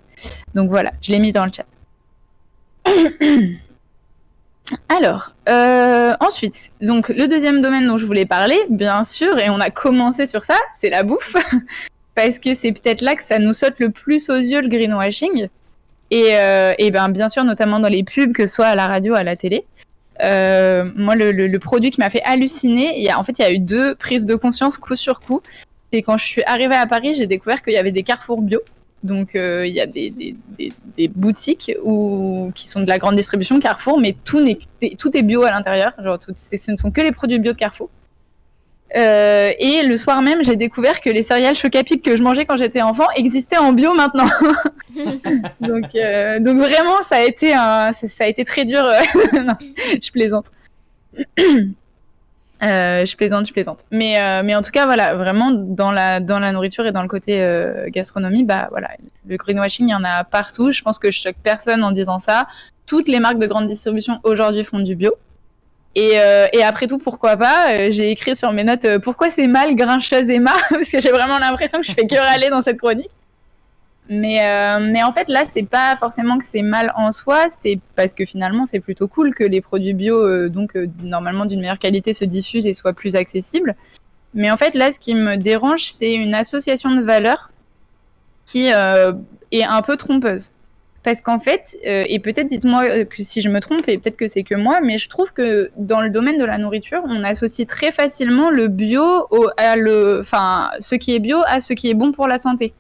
Donc voilà, je l'ai mis dans le chat. Alors, ensuite, donc le deuxième domaine dont je voulais parler, bien sûr, et on a commencé sur ça, c'est la bouffe. Parce que c'est peut-être là que ça nous saute le plus aux yeux, le greenwashing. Et bien sûr, notamment dans les pubs, que ce soit à la radio, à la télé. Moi, le produit qui m'a fait halluciner, il y a eu 2 prises de conscience coup sur coup. C'est quand je suis arrivée à Paris, j'ai découvert qu'il y avait des carrefours bio. Donc, il y a des boutiques qui sont de la grande distribution Carrefour, mais tout est bio à l'intérieur. Genre, ce ne sont que les produits bio de Carrefour. Et le soir même, j'ai découvert que les céréales Choc-à-Pic que je mangeais quand j'étais enfant existaient en bio maintenant. donc vraiment, ça a été très dur. Non, je plaisante. Je plaisante. Mais en tout cas, voilà, vraiment dans la nourriture et dans le côté gastronomie, le greenwashing, il y en a partout. Je pense que je choque personne en disant ça. Toutes les marques de grande distribution aujourd'hui font du bio. Et après tout, pourquoi pas, j'ai écrit sur mes notes pourquoi c'est mal Grincheuse Emma, parce que j'ai vraiment l'impression que je fais que râler dans cette chronique. Mais en fait, là, c'est pas forcément que c'est mal en soi, c'est parce que finalement, c'est plutôt cool que les produits bio, normalement d'une meilleure qualité, se diffusent et soient plus accessibles. Mais en fait, là, ce qui me dérange, c'est une association de valeurs qui est un peu trompeuse. Parce qu'en fait, et peut-être dites-moi que si je me trompe, et peut-être que c'est que moi, mais je trouve que dans le domaine de la nourriture, on associe très facilement le bio ce qui est bio à ce qui est bon pour la santé.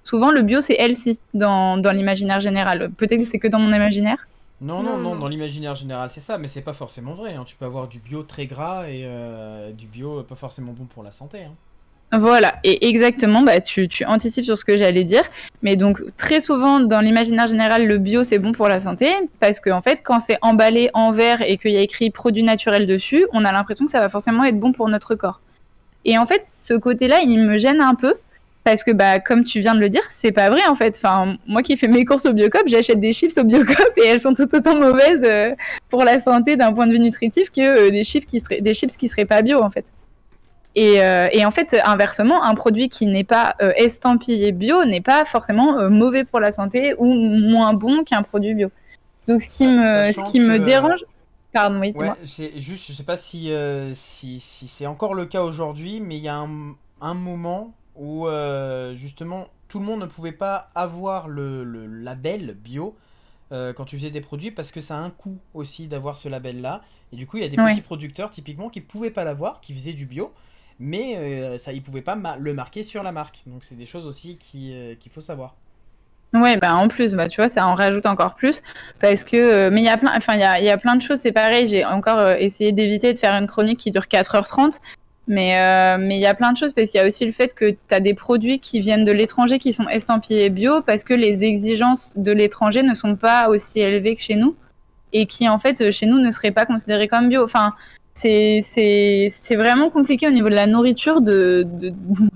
Souvent, le bio, c'est healthy dans l'imaginaire général. Peut-être que c'est que dans mon imaginaire. Non, dans l'imaginaire général, c'est ça, mais c'est pas forcément vrai. Hein. Tu peux avoir du bio très gras et du bio pas forcément bon pour la santé. Hein. Voilà, et exactement, tu anticipes sur ce que j'allais dire. Mais donc, très souvent, dans l'imaginaire général, le bio, c'est bon pour la santé, parce qu'en fait, quand c'est emballé en verre et qu'il y a écrit « produit naturel » dessus, on a l'impression que ça va forcément être bon pour notre corps. Et en fait, ce côté-là, il me gêne un peu, parce que, comme tu viens de le dire, c'est pas vrai, en fait. Enfin, moi qui fais mes courses au Biocoop, j'achète des chips au Biocoop, et elles sont tout autant mauvaises pour la santé d'un point de vue nutritif que des chips qui seraient pas bio, en fait. Et en fait, inversement, un produit qui n'est pas estampillé bio n'est pas forcément mauvais pour la santé ou moins bon qu'un produit bio. Donc, ce qui me dérange... Pardon, oui, dis-moi. Ouais, je sais pas si c'est encore le cas aujourd'hui, mais il y a un moment où, justement, tout le monde ne pouvait pas avoir le label bio quand tu faisais des produits, parce que ça a un coût aussi d'avoir ce label-là. Et du coup, il y a des petits producteurs, typiquement, qui pouvaient pas l'avoir, qui faisaient du bio, mais ils pouvaient pas le marquer sur la marque. Donc c'est des choses aussi qu'il faut savoir. Ouais, en plus, tu vois, ça en rajoute encore plus, parce que mais il y a plein de choses, c'est pareil, j'ai encore essayé d'éviter de faire une chronique qui dure 4h30, mais il y a plein de choses, parce qu'il y a aussi le fait que tu as des produits qui viennent de l'étranger qui sont estampillés bio, parce que les exigences de l'étranger ne sont pas aussi élevées que chez nous, et qui en fait chez nous ne seraient pas considérées comme bio. Enfin, c'est vraiment compliqué au niveau de la nourriture de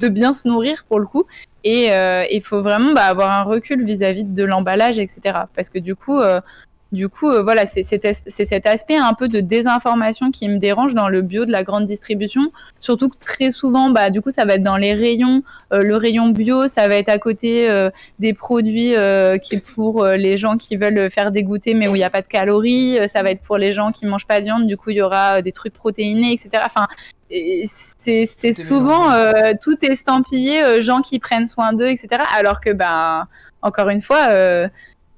bien se nourrir pour le coup, et il faut vraiment avoir un recul vis-à-vis de l'emballage, etc. Parce que du coup, Du coup, voilà, c'est cet aspect un peu de désinformation qui me dérange dans le bio de la grande distribution. Surtout que très souvent, du coup, ça va être dans les rayons. Le rayon bio, ça va être à côté des produits qui est pour les gens qui veulent faire des goûters, mais où il n'y a pas de calories. Ça va être pour les gens qui mangent pas de viande. Du coup, il y aura des trucs protéinés, etc. Enfin, c'est souvent tout estampillé gens qui prennent soin d'eux, etc. Alors que, encore une fois...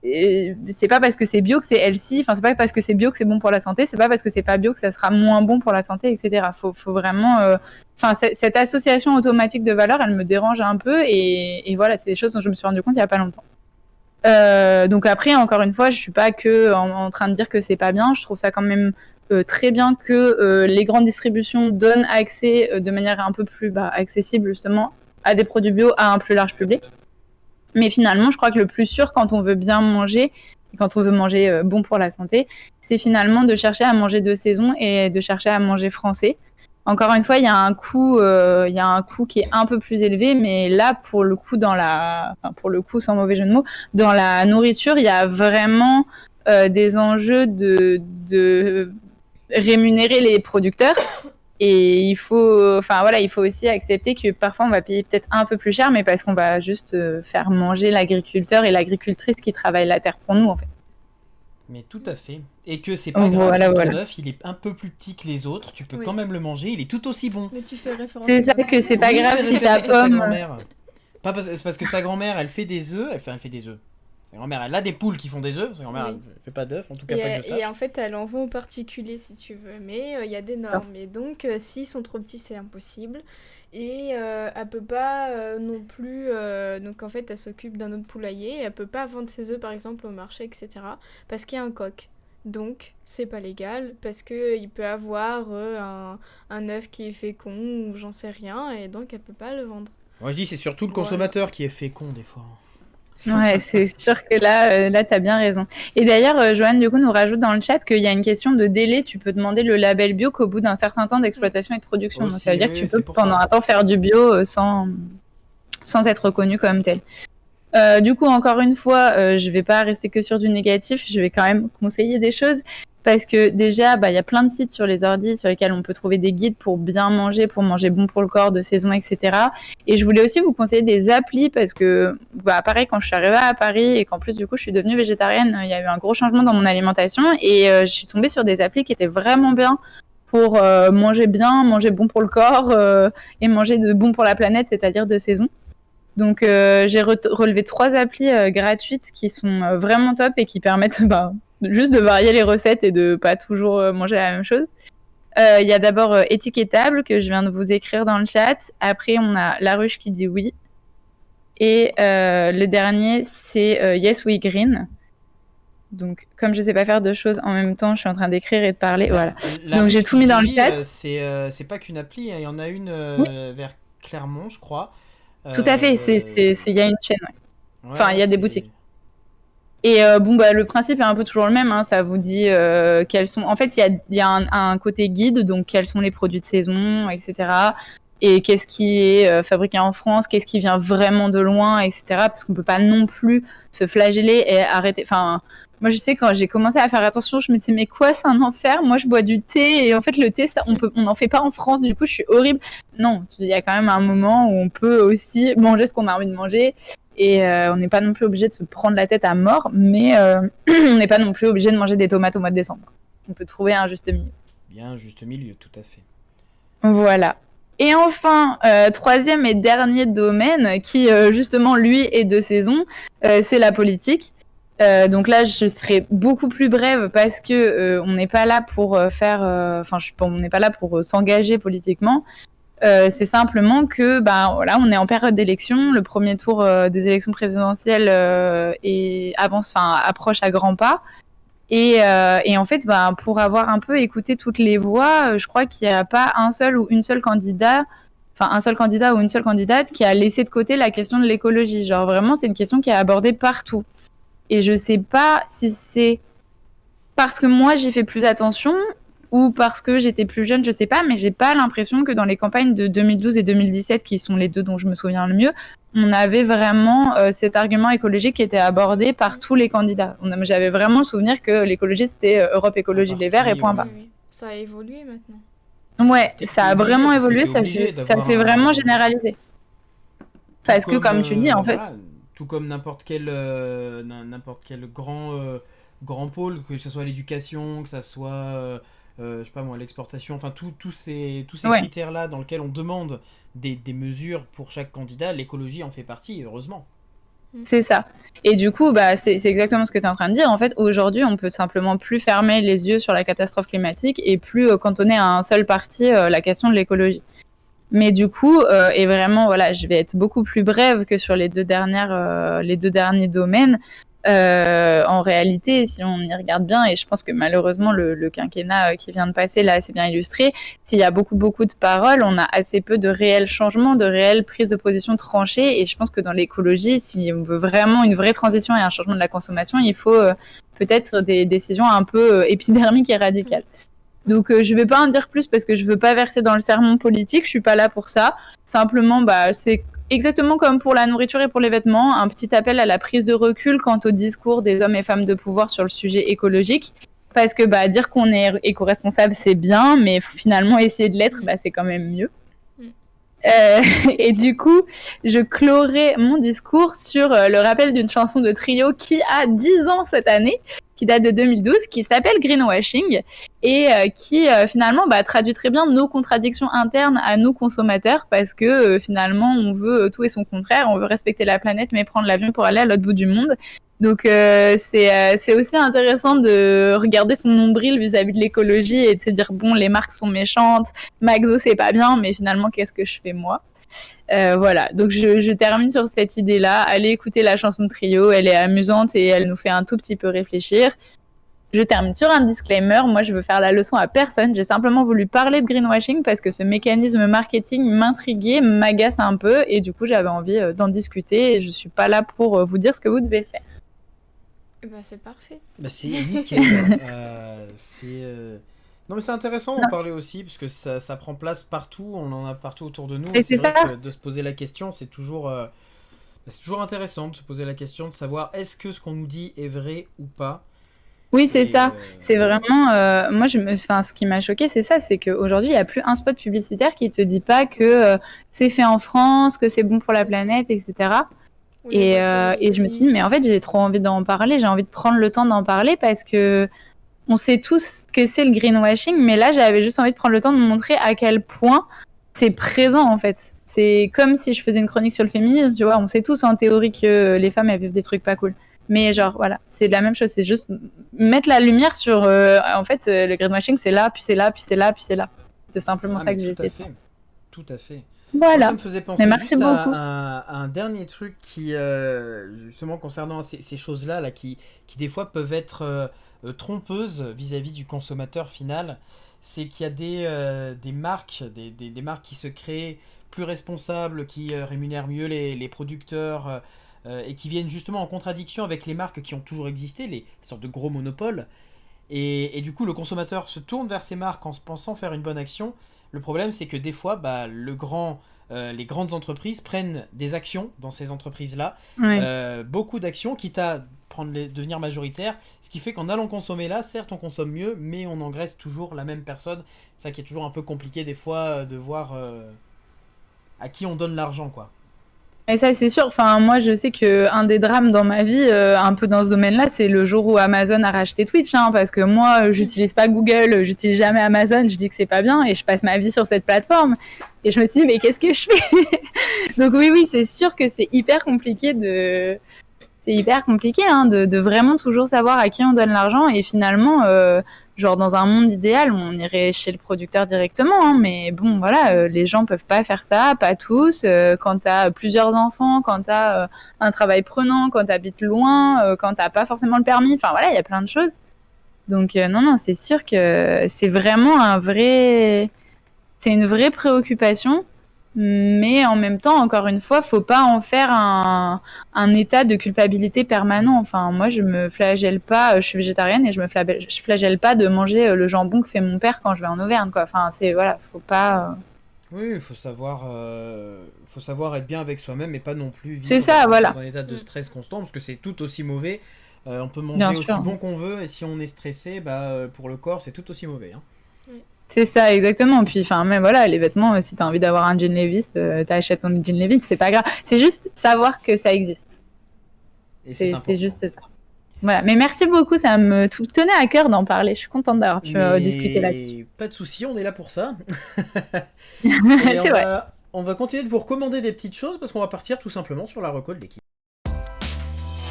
Et c'est pas parce que c'est bio que c'est healthy, enfin c'est pas parce que c'est bio que c'est bon pour la santé, c'est pas parce que c'est pas bio que ça sera moins bon pour la santé, etc. Faut vraiment, cette association automatique de valeurs, elle me dérange un peu et voilà, c'est des choses dont je me suis rendu compte il y a pas longtemps. Donc après, encore une fois, je suis pas que en train de dire que c'est pas bien, je trouve ça quand même très bien que les grandes distributions donnent accès de manière un peu plus accessible justement à des produits bio à un plus large public. Mais finalement, je crois que le plus sûr quand on veut bien manger, quand on veut manger bon pour la santé, c'est finalement de chercher à manger de saison et de chercher à manger français. Encore une fois, il y a un coût qui est un peu plus élevé, mais là, pour le coup, sans mauvais jeu de mots, dans la nourriture, il y a vraiment des enjeux de rémunérer les producteurs. Et il faut aussi accepter que parfois on va payer peut-être un peu plus cher, mais parce qu'on va juste faire manger l'agriculteur et l'agricultrice qui travaille la terre pour nous, en fait. Mais tout à fait. Et que c'est pas grave, si ton œuf il est un peu plus petit que les autres, tu peux quand même le manger, il est tout aussi bon. Mais tu fais référence. C'est ça que c'est pas grave si ta pomme. C'est parce que sa grand-mère, elle fait des œufs, elle fait des œufs. Sa grand-mère, elle a des poules qui font des œufs. Sa grand-mère, elle fait pas d'œufs, en tout cas pas que je sache. Et en fait, elle en vend aux particuliers si tu veux. Mais il y a des normes. Et donc, s'ils sont trop petits, c'est impossible. Et elle peut pas non plus. Donc, en fait, elle s'occupe d'un autre poulailler. Et elle peut pas vendre ses œufs, par exemple, au marché, etc. Parce qu'il y a un coq. Donc, c'est pas légal. Parce qu'il peut avoir un œuf qui est fécond ou j'en sais rien. Et donc, elle peut pas le vendre. Moi, je dis, c'est surtout le consommateur qui est fécond, des fois. Ouais, c'est sûr que là t'as bien raison. Et d'ailleurs, Joanne, du coup, nous rajoute dans le chat qu'il y a une question de délai. Tu peux demander le label bio qu'au bout d'un certain temps d'exploitation et de production. Donc, ça veut dire que tu peux pendant un temps faire du bio sans être reconnu comme tel. Du coup, encore une fois, je vais pas rester que sur du négatif. Je vais quand même conseiller des choses. Parce que déjà, il y a plein de sites sur les ordis sur lesquels on peut trouver des guides pour bien manger, pour manger bon pour le corps, de saison, etc. Et je voulais aussi vous conseiller des applis parce que, pareil, quand je suis arrivée à Paris et qu'en plus, du coup, je suis devenue végétarienne, il y a eu un gros changement dans mon alimentation et je suis tombée sur des applis qui étaient vraiment bien pour manger bien, manger bon pour le corps et manger de bon pour la planète, c'est-à-dire de saison. Donc, j'ai relevé 3 applis gratuites qui sont vraiment top et qui permettent juste de varier les recettes et de pas toujours manger la même chose. Il y a d'abord Étiquetable que je viens de vous écrire dans le chat. Après, on a La Ruche qui dit oui. Et le dernier, c'est Yes We Green. Donc, comme je sais pas faire 2 choses en même temps, je suis en train d'écrire et de parler. Voilà. Donc, j'ai tout mis dans le chat. C'est pas qu'une appli, il y en a une vers Clermont, je crois. Tout à fait, il y a une chaîne. Ouais. Enfin, il y a des boutiques. Et le principe est un peu toujours le même. Hein, ça vous dit quels sont. En fait, il y a un côté guide, donc quels sont les produits de saison, etc. Et qu'est-ce qui est fabriqué en France, qu'est-ce qui vient vraiment de loin, etc. Parce qu'on peut pas non plus se flageller et arrêter. Enfin, moi, je sais quand j'ai commencé à faire attention, je me disais mais quoi, c'est un enfer. Moi, je bois du thé et en fait, le thé, on n'en fait pas en France. Du coup, je suis horrible. Non, il y a quand même un moment où on peut aussi manger ce qu'on a envie de manger. Et on n'est pas non plus obligé de se prendre la tête à mort, mais on n'est pas non plus obligé de manger des tomates au mois de décembre. On peut trouver un juste milieu. Bien, un juste milieu, tout à fait. Voilà. Et enfin, 3e et dernier domaine, qui justement, lui, est de saison, c'est la politique. Donc là, je serai beaucoup plus brève parce que on n'est pas là pour on n'est pas là pour s'engager politiquement. C'est simplement que on est en période d'élection, le premier tour des élections présidentielles approche à grands pas et en fait pour avoir un peu écouté toutes les voix, je crois qu'il n'y a pas un seul ou une seule candidat ou une seule candidate qui a laissé de côté la question de l'écologie. Genre vraiment, c'est une question qui est abordée partout. Et je sais pas si c'est parce que moi j'y fais plus attention ou parce que j'étais plus jeune, je sais pas, mais j'ai pas l'impression que dans les campagnes de 2012 et 2017, qui sont les 2 dont je me souviens le mieux, on avait vraiment cet argument écologique qui était abordé par tous les candidats. J'avais vraiment le souvenir que l'écologie, c'était Europe Écologie Les Verts et point barre. Oui. Ça a évolué maintenant. Ouais, ça a vraiment évolué, ça s'est vraiment généralisé. Parce que, comme tu le dis, en fait... Voilà, tout comme n'importe quel grand pôle, que ce soit l'éducation, que ce soit je sais pas moi, l'exportation, enfin tous ces critères-là dans lesquels on demande des mesures pour chaque candidat, l'écologie en fait partie, heureusement. C'est ça. Et du coup, c'est exactement ce que tu es en train de dire. En fait, aujourd'hui, on peut simplement plus fermer les yeux sur la catastrophe climatique et plus cantonner à un seul parti la question de l'écologie. Mais du coup, et vraiment, voilà, je vais être beaucoup plus brève que sur les deux derniers domaines. En réalité, si on y regarde bien, et je pense que malheureusement le quinquennat qui vient de passer là, c'est bien illustré, s'il y a beaucoup de paroles, on a assez peu de réels changements, de réelles prises de position tranchées, et je pense que dans l'écologie, si on veut vraiment une vraie transition et un changement de la consommation, il faut peut-être des décisions un peu épidermiques et radicales. Donc je vais pas en dire plus parce que je veux pas verser dans le sermon politique, je suis pas là pour ça. Simplement, c'est exactement comme pour la nourriture et pour les vêtements, un petit appel à la prise de recul quant au discours des hommes et femmes de pouvoir sur le sujet écologique. Parce que dire qu'on est éco-responsable, c'est bien, mais finalement essayer de l'être, c'est quand même mieux. Et du coup, je clorai mon discours sur le rappel d'une chanson de Trio qui a 10 ans cette année, qui date de 2012, qui s'appelle Greenwashing, et qui finalement traduit très bien nos contradictions internes à nous consommateurs, parce que finalement on veut tout et son contraire, on veut respecter la planète mais prendre l'avion pour aller à l'autre bout du monde. Donc c'est aussi intéressant de regarder son nombril vis-à-vis de l'écologie et de se dire bon, les marques sont méchantes, McDo c'est pas bien, mais finalement qu'est-ce que je fais moi ? Voilà, donc je termine sur cette idée-là. Allez écouter la chanson de Trio, elle est amusante et elle nous fait un tout petit peu réfléchir. Je termine sur un disclaimer, moi je veux faire la leçon à personne, j'ai simplement voulu parler de greenwashing parce que ce mécanisme marketing m'intriguait, m'agace un peu et du coup j'avais envie d'en discuter et je suis pas là pour vous dire ce que vous devez faire. C'est parfait. C'est nickel. Non mais c'est intéressant d'en parler aussi parce que ça prend place partout, on en a partout autour de nous. Et c'est vrai que de se poser la question, c'est toujours intéressant de se poser la question de savoir est-ce que ce qu'on nous dit est vrai ou pas. Oui, c'est ça. C'est vraiment... moi, ce qui m'a choqué, c'est ça, c'est qu'aujourd'hui, il n'y a plus un spot publicitaire qui ne te dit pas que c'est fait en France, que c'est bon pour la planète, etc. Oui, et je me suis dit, mais en fait, j'ai trop envie d'en parler, j'ai envie de prendre le temps d'en parler parce que on sait tous que c'est le greenwashing, mais là, j'avais juste envie de prendre le temps de montrer à quel point c'est présent, en fait. C'est comme si je faisais une chronique sur le féminisme, tu vois, on sait tous en théorie que les femmes, elles vivent des trucs pas cool. Mais genre, voilà, c'est la même chose, c'est juste mettre la lumière sur, en fait, le greenwashing, c'est là, puis c'est là, puis c'est là, puis c'est là. C'est simplement ça que j'ai essayé de faire. Tout à fait. Voilà. Moi, ça me faisait penser juste à un dernier truc qui, justement, concernant ces choses-là, là, qui des fois peuvent être trompeuses vis-à-vis du consommateur final, c'est qu'il y a des marques, des marques qui se créent plus responsables, qui rémunèrent mieux les producteurs, et qui viennent justement en contradiction avec les marques qui ont toujours existé, les sortes de gros monopoles. Et du coup, le consommateur se tourne vers ces marques en se pensant faire une bonne action. Le problème, c'est que des fois, les grandes entreprises prennent des actions dans ces entreprises-là, beaucoup d'actions, quitte à devenir majoritaire, ce qui fait qu'en allant consommer là, certes, on consomme mieux, mais on engraisse toujours la même personne. C'est ça qui est toujours un peu compliqué des fois de voir à qui on donne l'argent, quoi. Et ça, c'est sûr. Enfin, moi, je sais qu'un des drames dans ma vie, un peu dans ce domaine-là, c'est le jour où Amazon a racheté Twitch. Parce que moi, j'utilise pas Google, j'utilise jamais Amazon, je dis que c'est pas bien et je passe ma vie sur cette plateforme. Et je me suis dit, mais qu'est-ce que je fais ? Donc oui, c'est sûr que c'est hyper compliqué de vraiment toujours savoir à qui on donne l'argent. Et finalement, genre dans un monde idéal, on irait chez le producteur directement, mais bon, voilà, les gens peuvent pas faire ça, pas tous. Quand t'as plusieurs enfants, quand t'as un travail prenant, quand t'habites loin, quand t'as pas forcément le permis, enfin voilà, il y a plein de choses. Donc non, c'est sûr que c'est vraiment c'est une vraie préoccupation. Mais en même temps, encore une fois, faut pas en faire un état de culpabilité permanent. Enfin, moi, je me flagelle pas, je suis végétarienne et je flagelle pas de manger le jambon que fait mon père quand je vais en Auvergne, quoi. Enfin, voilà, faut pas. Oui, il faut savoir être bien avec soi-même et pas non plus vivre C'est ça, voilà. dans un état de stress constant, parce que c'est tout aussi mauvais. On peut Bien manger aussi sûr. bon qu'on veut, et si on est stressé, pour le corps, c'est tout aussi mauvais. Hein. C'est ça, exactement. Puis, enfin, même voilà, les vêtements, si t'as envie d'avoir un jean Levi's, t'achètes ton jean Levi's, c'est pas grave. C'est juste savoir que ça existe. Et C'est juste ça. Voilà. Mais merci beaucoup, ça me tenait à cœur d'en parler. Je suis contente d'avoir pu discuter là-dessus. Pas de souci, on est là pour ça. C'est vrai. On va continuer de vous recommander des petites choses, parce qu'on va partir tout simplement sur la reco de l'équipe.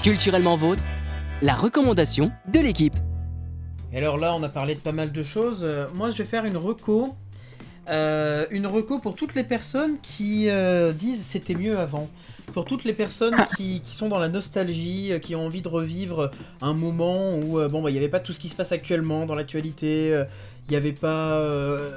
Culturellement vôtre, la recommandation de l'équipe. Et alors là, on a parlé de pas mal de choses. Moi, je vais faire une reco. Une reco pour toutes les personnes qui disent c'était mieux avant. Pour toutes les personnes qui sont dans la nostalgie, qui ont envie de revivre un moment où il n'y avait pas tout ce qui se passe actuellement dans l'actualité, il n'y avait pas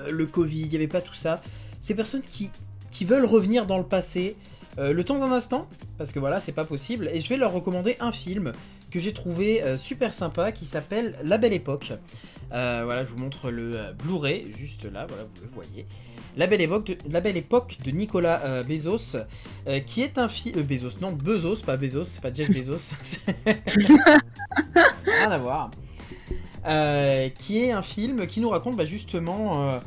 le Covid, il n'y avait pas tout ça. Ces personnes qui veulent revenir dans le passé, le temps d'un instant, parce que voilà, c'est pas possible, et je vais leur recommander un film que j'ai trouvé super sympa qui s'appelle La Belle Époque. Voilà, je vous montre le Blu-ray juste là, voilà, vous le voyez. La Belle Époque de Nicolas Bezos, qui est un film... Bezos, pas Bezos, c'est pas Jeff Bezos. Rien à voir. Qui est un film qui nous raconte justement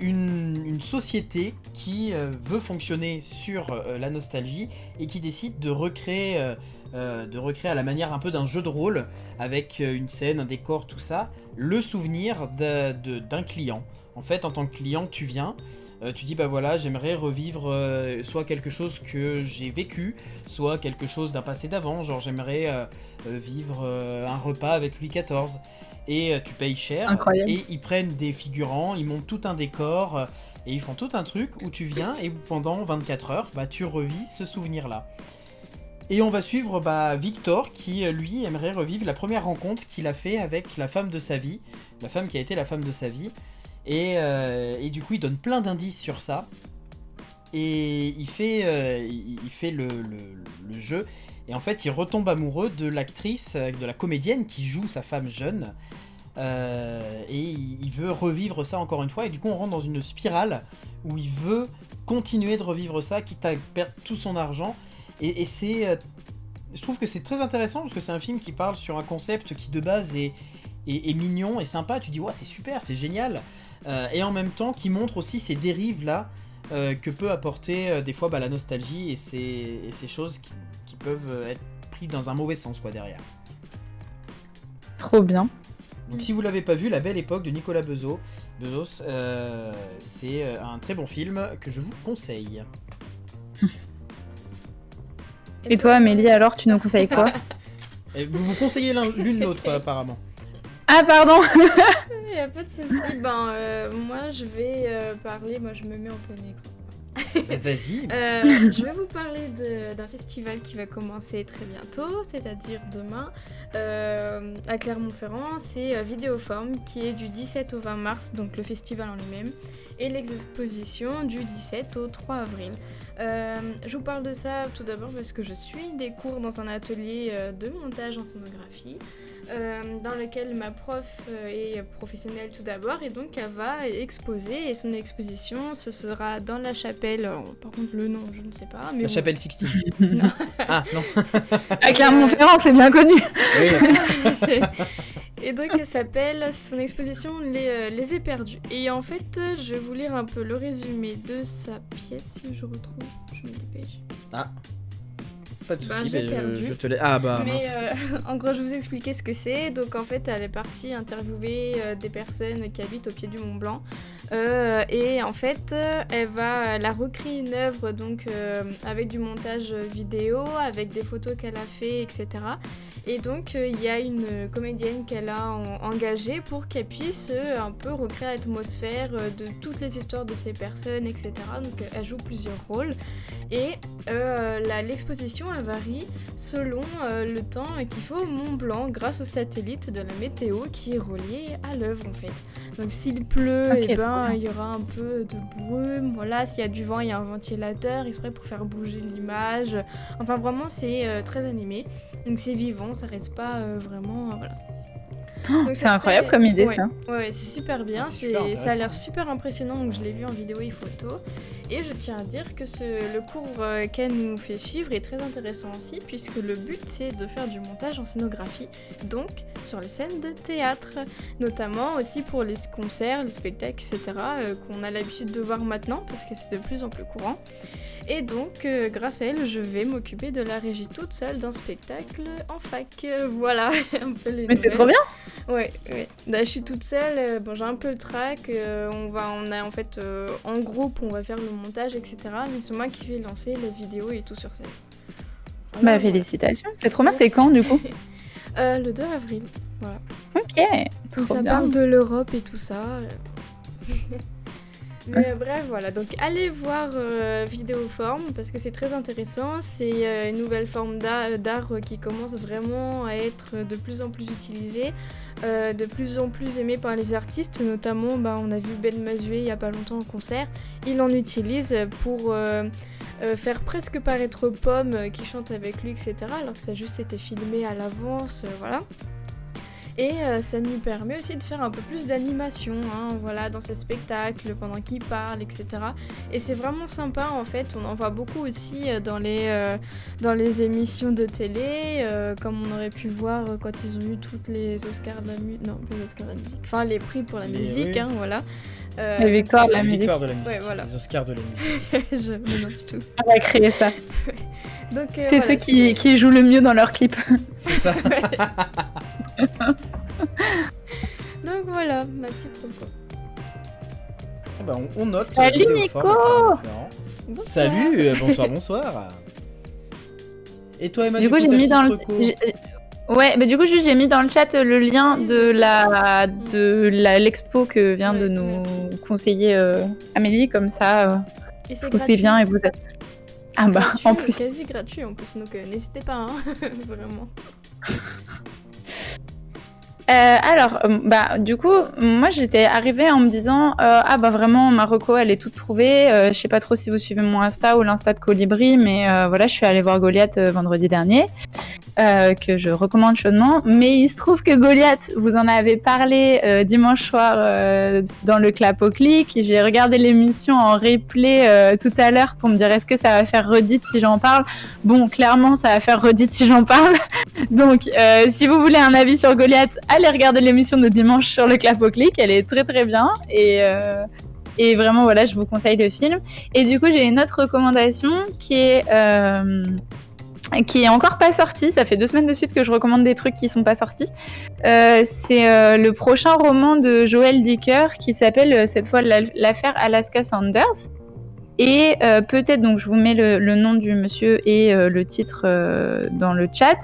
une société qui veut fonctionner sur la nostalgie et qui décide de recréer à la manière un peu d'un jeu de rôle, avec une scène, un décor, tout ça, le souvenir d'un client. En fait, en tant que client, tu viens, tu dis voilà, j'aimerais revivre soit quelque chose que j'ai vécu, soit quelque chose d'un passé d'avant, genre j'aimerais vivre un repas avec Louis XIV. Et tu payes cher. Incroyable. Et ils prennent des figurants, ils montent tout un décor, et ils font tout un truc où tu viens et pendant 24 heures, tu revis ce souvenir-là. Et on va suivre Victor qui, lui, aimerait revivre la première rencontre qu'il a fait avec la femme de sa vie, la femme qui a été la femme de sa vie. Et du coup, il donne plein d'indices sur ça. Et il fait le jeu. Et en fait, il retombe amoureux de l'actrice, de la comédienne qui joue sa femme jeune. Et il veut revivre ça encore une fois. Et du coup, on rentre dans une spirale où il veut continuer de revivre ça, quitte à perdre tout son argent. Et c'est... je trouve que c'est très intéressant, parce que c'est un film qui parle sur un concept qui, de base, est mignon et sympa. Tu dis, ouais, c'est super, c'est génial. Et en même temps, qui montre aussi ces dérives-là que peut apporter des fois la nostalgie et ces choses qui peuvent être prises dans un mauvais sens, quoi, derrière. Trop bien. Donc si vous l'avez pas vu, La Belle Époque de Nicolas Bezos, c'est un très bon film que je vous conseille. Et toi, Amélie, alors, tu nous conseilles quoi? Et vous vous conseillez l'une l'autre, apparemment. Ah, pardon. Il n'y a pas de souci. Moi, je vais parler. Moi, je me mets en plein écran. Vas-y. Je vais vous parler d'un festival qui va commencer très bientôt, c'est-à-dire demain, à Clermont-Ferrand. C'est Vidéoforme, qui est du 17 au 20 mars, donc le festival en lui-même, et l'exposition du 17 au 3 avril. Je vous parle de ça tout d'abord parce que je suis des cours dans un atelier de montage en scénographie, dans lequel ma prof est professionnelle tout d'abord, et donc elle va exposer, et son exposition ce sera dans la chapelle, par contre le nom je ne sais pas, mais La chapelle Sixtine. Non. Ah non. À Clermont-Ferrand, c'est bien connu. Oui. Et donc elle s'appelle, son exposition Les éperdus. Et en fait je vais vous lire un peu le résumé de sa pièce, si je retrouve, je me dépêche. Ah. Pas de soucis, j'ai perdu. je te l'ai... Ah Mais mince. en gros, je vais vous expliquer ce que c'est. Donc en fait, elle est partie interviewer des personnes qui habitent au pied du Mont Blanc. Et en fait, elle a recréé une œuvre donc, avec du montage vidéo, avec des photos qu'elle a fait, etc. Et donc, il y a une comédienne qu'elle a engagée pour qu'elle puisse un peu recréer l'atmosphère de toutes les histoires de ces personnes, etc. Donc, elle joue plusieurs rôles. Et l'exposition, elle varie selon le temps qu'il faut au Mont Blanc grâce au satellite de la météo qui est relié à l'œuvre, en fait. Donc, s'il pleut, Ok, et ben, bien. il y aura un peu de brume. Voilà, s'il y a du vent, il y a un ventilateur exprès pour faire bouger l'image. Enfin, vraiment, c'est très animé. Donc, c'est vivant, ça reste pas vraiment. Voilà. Donc, C'est incroyable comme idée, ouais, ça. Ouais, c'est super bien. Ah, c'est super Ça a intéressant. l'air super impressionnant. Donc, je l'ai vu en vidéo et photo. Et je tiens à dire que le cours qu'elle nous fait suivre est très intéressant aussi, puisque le but c'est de faire du montage en scénographie, donc sur les scènes de théâtre, notamment aussi pour les concerts, les spectacles, etc., qu'on a l'habitude de voir maintenant, parce que c'est de plus en plus courant. Et donc, grâce à elle, je vais m'occuper de la régie toute seule d'un spectacle en fac. Voilà, un peu les Mais c'est nouvelles. trop bien. Ouais. Là, je suis toute seule. Bon, j'ai un peu le trac. On a en fait en groupe, on va faire le montage, etc. Mais c'est moi qui vais lancer la vidéo et tout sur scène. Bah, Voilà. félicitations. C'est trop bien. C'est Merci. quand, du coup? Le 2 avril. Voilà. Ok, Donc trop ça bien. parle de l'Europe et tout ça. Mais bref, voilà. Donc allez voir Vidéoforme parce que c'est très intéressant. C'est une nouvelle forme d'art qui commence vraiment à être de plus en plus utilisée, de plus en plus aimée par les artistes. Notamment, on a vu Ben Mazué il y a pas longtemps en concert. Il en utilise pour faire presque paraître Pomme qui chante avec lui, etc. Alors que ça a juste été filmé à l'avance, voilà. Et ça nous permet aussi de faire un peu plus d'animation, voilà, dans ces spectacles, pendant qu'ils parlent, etc. Et c'est vraiment sympa, en fait. On en voit beaucoup aussi dans les émissions de télé, comme on aurait pu voir quand ils ont eu toutes les Oscars de la musique. Non, pas les Oscars de la musique. Enfin, les prix pour la musique, oui. Voilà. Les victoires de la Les musique. victoires de la musique, Ouais, voilà. les Oscars de la musique. Je mélange tout. On va créer ça. Donc, C'est voilà, ceux qui jouent le mieux dans leurs clips. C'est ça. Donc voilà, ma petite reco. Ah bah, on note. Salut, Vidéoforme, Nico. Clermont-Ferrand. Bonsoir. Salut, bonsoir. Et toi, Emma, Du coup, ta j'ai mis petite dans le. reco Ouais, bah du coup, juste j'ai mis dans le chat le lien de l'expo que vient de nous Merci. conseiller Amélie, comme ça, Et c'est écoutez bien et vous êtes. Ah bah, gratuit, en plus. quasi gratuit en plus, donc n'hésitez pas, vraiment. Alors, du coup, moi j'étais arrivée en me disant ah bah vraiment ma reco elle est toute trouvée. Je sais pas trop si vous suivez mon Insta ou l'Insta de Colibri, mais voilà, je suis allée voir Goliath vendredi dernier, que je recommande chaudement. Mais il se trouve que Goliath, vous en avez parlé dimanche soir dans le clap au clic. J'ai regardé l'émission en replay tout à l'heure pour me dire est-ce que ça va faire redite si j'en parle. Bon, clairement ça va faire redite si j'en parle. Donc, si vous voulez un avis sur Goliath, allez regarder l'émission de dimanche sur le clap au clic, elle est très très bien. Et vraiment, voilà, je vous conseille le film. Et du coup, j'ai une autre recommandation qui est encore pas sortie. Ça fait 2 semaines de suite que je recommande des trucs qui sont pas sortis. C'est le prochain roman de Joël Dicker qui s'appelle cette fois l'affaire Alaska Sanders. Et peut-être, donc je vous mets le nom du monsieur et le titre dans le chat.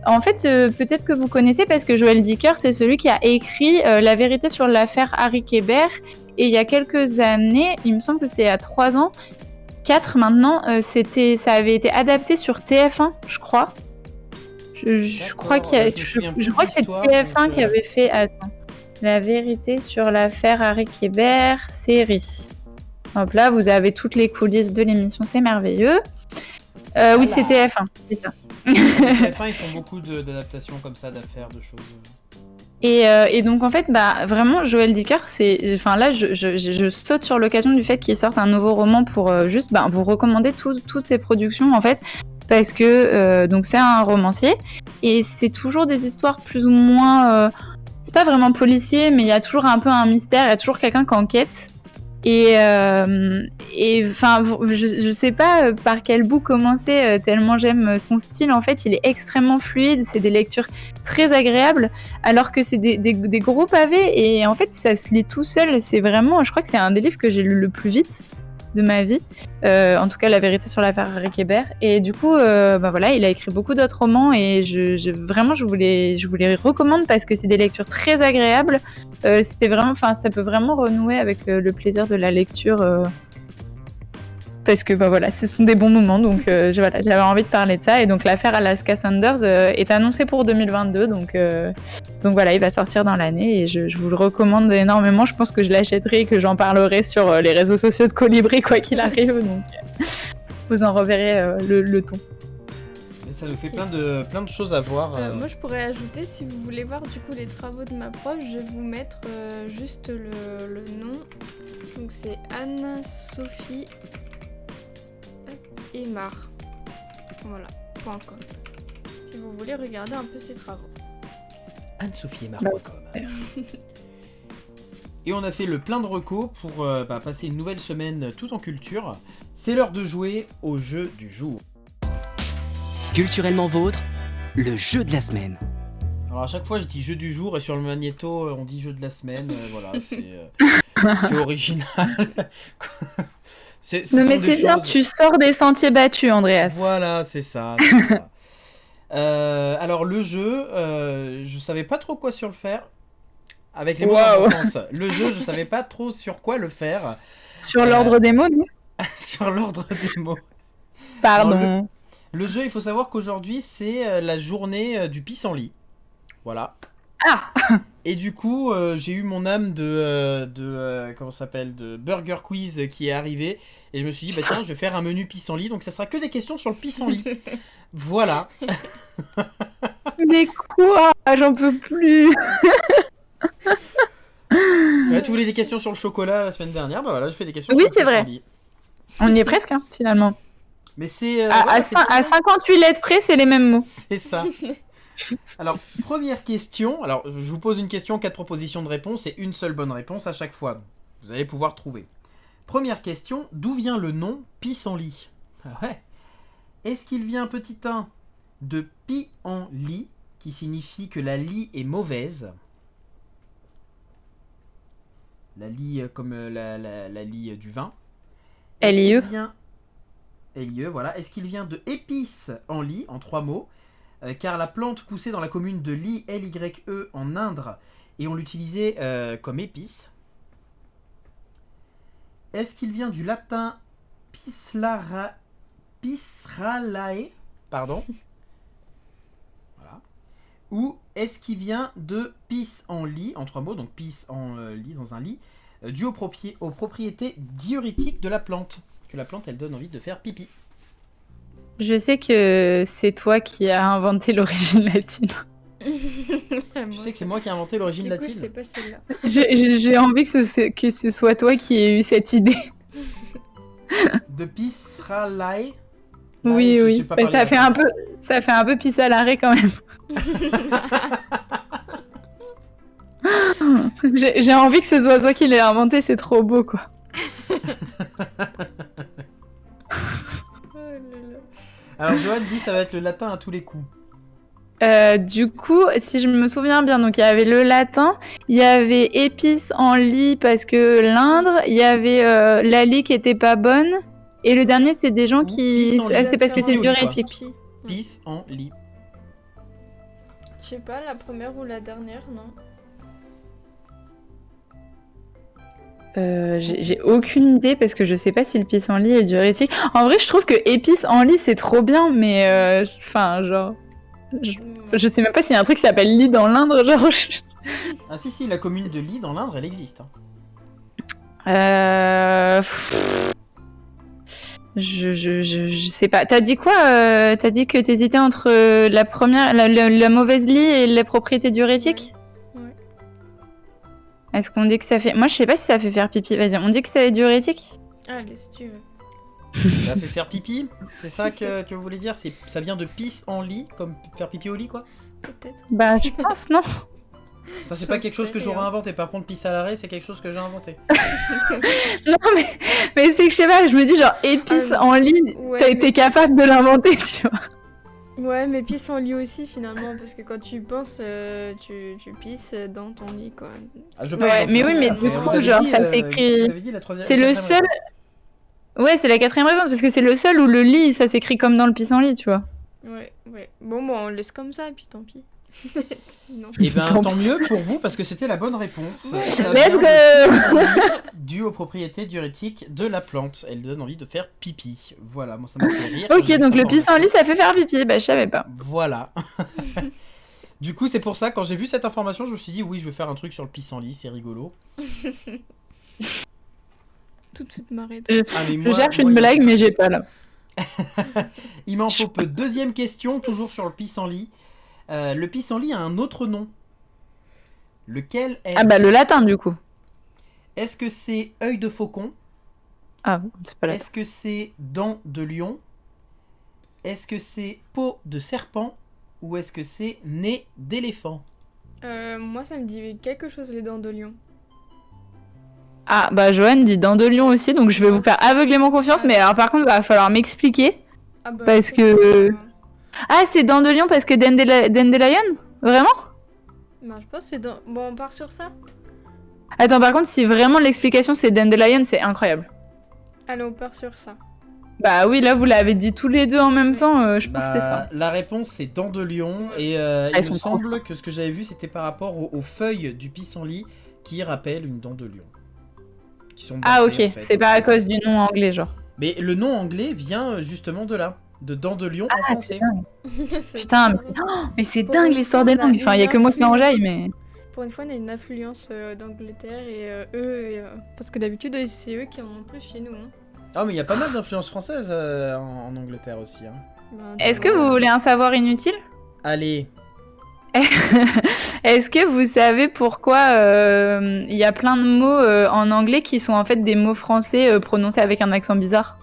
En fait, peut-être que vous connaissez parce que Joël Dicker, c'est celui qui a écrit La vérité sur l'affaire Harry Kéber. Et il y a quelques années, il me semble que c'était il y a 3 ans, 4 maintenant, ça avait été adapté sur TF1, je crois. Je crois que c'est TF1 qui avait fait La vérité sur l'affaire Harry Kéber, série. Hop là, vous avez toutes les coulisses de l'émission, c'est merveilleux. Oui, c'est TF1, c'est ça. TF1, ils font beaucoup d'adaptations comme ça, d'affaires, de choses. Et donc en fait, vraiment, Joël Dicker, là, je saute sur l'occasion du fait qu'il sorte un nouveau roman pour juste vous recommander toutes ses productions en fait, parce que donc c'est un romancier et c'est toujours des histoires plus ou moins, c'est pas vraiment policier, mais il y a toujours un peu un mystère, il y a toujours quelqu'un qui enquête. Et enfin, je sais pas par quel bout commencer, tellement j'aime son style. En fait, il est extrêmement fluide, c'est des lectures très agréables, alors que c'est des gros pavés. Et en fait, ça se lit tout seul. C'est vraiment, je crois que c'est un des livres que j'ai lu le plus vite de ma vie. En tout cas, La vérité sur l'affaire Harry Kéber. Et du coup, voilà, il a écrit beaucoup d'autres romans et vraiment, je vous les recommande parce que c'est des lectures très agréables. C'était vraiment, ça peut vraiment renouer avec le plaisir de la lecture. parce que bah voilà, ce sont des bons moments, donc voilà, j'avais envie de parler de ça. Et donc l'affaire Alaska Sanders est annoncée pour 2022, donc voilà, il va sortir dans l'année et je vous le recommande énormément. Je pense que je l'achèterai et que j'en parlerai sur les réseaux sociaux de Colibri quoi qu'il arrive, donc vous en reverrez le ton. Ça nous fait plein de choses à voir. Moi, je pourrais ajouter, si vous voulez voir du coup les travaux de ma prof, je vais vous mettre juste le nom. Donc c'est Anne-Sophie Aymar. Voilà, .com. Si vous voulez regarder un peu ses travaux. Anne-Sophie Aymar.com. Et on a fait le plein de recos pour passer une nouvelle semaine tout en culture. C'est l'heure de jouer au jeu du jour. Culturellement vôtre, le jeu de la semaine. Alors à chaque fois je dis jeu du jour et sur le magnéto on dit jeu de la semaine. Voilà, c'est original. Non mais c'est bien, tu sors des sentiers battus, Andreas. Voilà, c'est ça. Alors le jeu, je savais pas trop quoi sur le faire. Avec les mots dans le sens. Le jeu, je savais pas trop sur quoi le faire. Sur l'ordre des mots, non? Sur l'ordre des mots. Pardon. Non, le jeu, il faut savoir qu'aujourd'hui, c'est la journée du pissenlit. Voilà. Ah. Et du coup, j'ai eu mon âme de comment ça s'appelle, de Burger Quiz qui est arrivé. Et je me suis dit, tiens, je vais faire un menu pissenlit. Donc ça sera que des questions sur le pissenlit. Voilà. Mais quoi? J'en peux plus. Ouais, tu voulais des questions sur le chocolat la semaine dernière. Bah voilà, je fais des questions sur le pissenlit. Oui, c'est vrai. On y est presque, finalement. Mais c'est... à 58 lettres près, c'est les mêmes mots. C'est ça. Alors, première question. Alors, je vous pose une question, 4 propositions de réponse et une seule bonne réponse à chaque fois. Vous allez pouvoir trouver. Première question, d'où vient le nom pissenlit? Ouais. Est-ce qu'il vient, petit 1, de pis en lit, qui signifie que la lie est mauvaise? La lie comme la lie du vin. LIE. LIE, voilà. Est-ce qu'il vient de épice en lit, en 3 mots, car la plante poussait dans la commune de Ly, L-Y-E, en Indre, et on l'utilisait comme épice. Est-ce qu'il vient du latin pisralae, pardon, voilà. Ou est-ce qu'il vient de pis en lit, en 3 mots, donc pis en lit, dans un lit, dû aux propriétés diurétiques de la plante, que la plante elle donne envie de faire pipi. Je sais que c'est toi qui as inventé l'origine latine. Tu sais que c'est moi qui ai inventé l'origine latine. C'est pas celle-là. J'ai envie que ce soit toi qui aies eu cette idée. De pisralae. Oui. Bah, ça fait un peu pisse à l'arrêt quand même. J'ai envie que ce soit toi qui l'ait inventé, c'est trop beau quoi. Alors Johan dit ça va être le latin à tous les coups. Du coup, si je me souviens bien, donc il y avait le latin, il y avait épice en lit parce que l'Indre, il y avait la lie qui était pas bonne, et le dernier c'est des gens qui... C'est parce que c'est diurétique. Pisse en lit. Je sais pas, la première ou la dernière, non? J'ai aucune idée parce que je sais pas si le pissenlit est diurétique. En vrai, je trouve que épice en lit c'est trop bien, mais enfin, genre. Je sais même pas s'il y a un truc qui s'appelle lit dans l'Indre, genre. Ah, si, la commune de Ly dans l'Indre elle existe. Je sais pas. T'as dit quoi T'as dit que t'hésitais entre la première, la mauvaise lie et les propriétés diurétiques? Est-ce qu'on dit que ça fait... Moi, je sais pas si ça fait faire pipi. Vas-y, on dit que c'est diurétique? Allez, si tu veux. Ça fait faire pipi? C'est ça que vous voulez dire? Ça vient de pisse en lit, comme faire pipi au lit, quoi? Peut-être. Bah, je pense, non? Ça, c'est pas quelque chose que j'aurais inventé. Par contre, pisse à l'arrêt, c'est quelque chose que j'ai inventé. Non, mais c'est que je sais pas, je me dis genre épice en lit, ouais, t'es capable de l'inventer, tu vois. Ouais, mais pisse en lit aussi finalement, parce que quand tu penses, tu pisses dans ton lit, quoi. Ah, ouais, mais oui, mais du coup, genre, ça s'écrit... C'est le seul... Ouais, c'est la 4e réponse, parce que c'est le seul où le lit, ça s'écrit comme dans le pissenlit, tu vois. Ouais. Bon, on laisse comme ça, et puis tant pis. Non. Et ben Tant tant pis. mieux pour vous parce que c'était la bonne réponse. Ouais. Ça Let's vient go. de- dû aux propriétés diurétiques de la plante. Elle donne envie de faire pipi. Voilà, moi ça m'a fait rire. Ok, J'ai donc cette le pissenlit, information. ça fait faire pipi. Bah, je savais pas. Voilà. Du coup, c'est pour ça, quand j'ai vu cette information, je me suis dit, oui, je vais faire un truc sur le pissenlit, c'est rigolo. Tout de suite marrer. Ah, mais Je cherche une blague, mais j'ai pas là. Il m'en faut peu. Deuxième question, toujours sur le pissenlit. Le pissenlit a un autre nom. Lequel est-ce? Ah bah le latin du coup. Est-ce que c'est œil de faucon? Ah, c'est pas latin. Est-ce que c'est dent de lion? Est-ce que c'est peau de serpent? Ou est-ce que c'est nez d'éléphant? Moi, ça me dit quelque chose, les dents de lion. Ah bah Joanne dit dents de lion aussi, donc je vais vous faire aveuglément confiance, mais alors par contre, il va falloir m'expliquer. Ah bah, Parce que- Ah, c'est dents de lion parce que Dandelion? Vraiment? Bah, je pense que c'est dans... Bon, on part sur ça. Attends, par contre, si vraiment l'explication c'est Dandelion, c'est incroyable. Allez, on part sur ça. Bah oui, là vous l'avez dit tous les deux en même temps, je pense que c'était ça. La réponse c'est dent de lion et il Elles me sont semble que ce que j'avais vu c'était par rapport aux feuilles du pissenlit qui rappellent une dent de lion. Qui sont Ah ok, bâclées, en fait. c'est pas à cause du nom anglais genre. Mais le nom anglais vient justement de là, de dent de lion en Ah, c'est français. dingue. C'est Putain, mais trop drôle. Mais c'est Pour dingue une l'histoire fois, des on a langues. Enfin, il y a une que moi qui enjaille, influence. mais... Pour une fois, on a une influence d'Angleterre et parce que d'habitude, c'est eux qui en ont plus chez nous. Hein. Ah mais il y a pas mal d'influences françaises en Angleterre aussi. Hein. Ben, Est-ce que vous voulez un savoir inutile? Allez, Est-ce que vous savez pourquoi il y a plein de mots en anglais qui sont en fait des mots français prononcés avec un accent bizarre?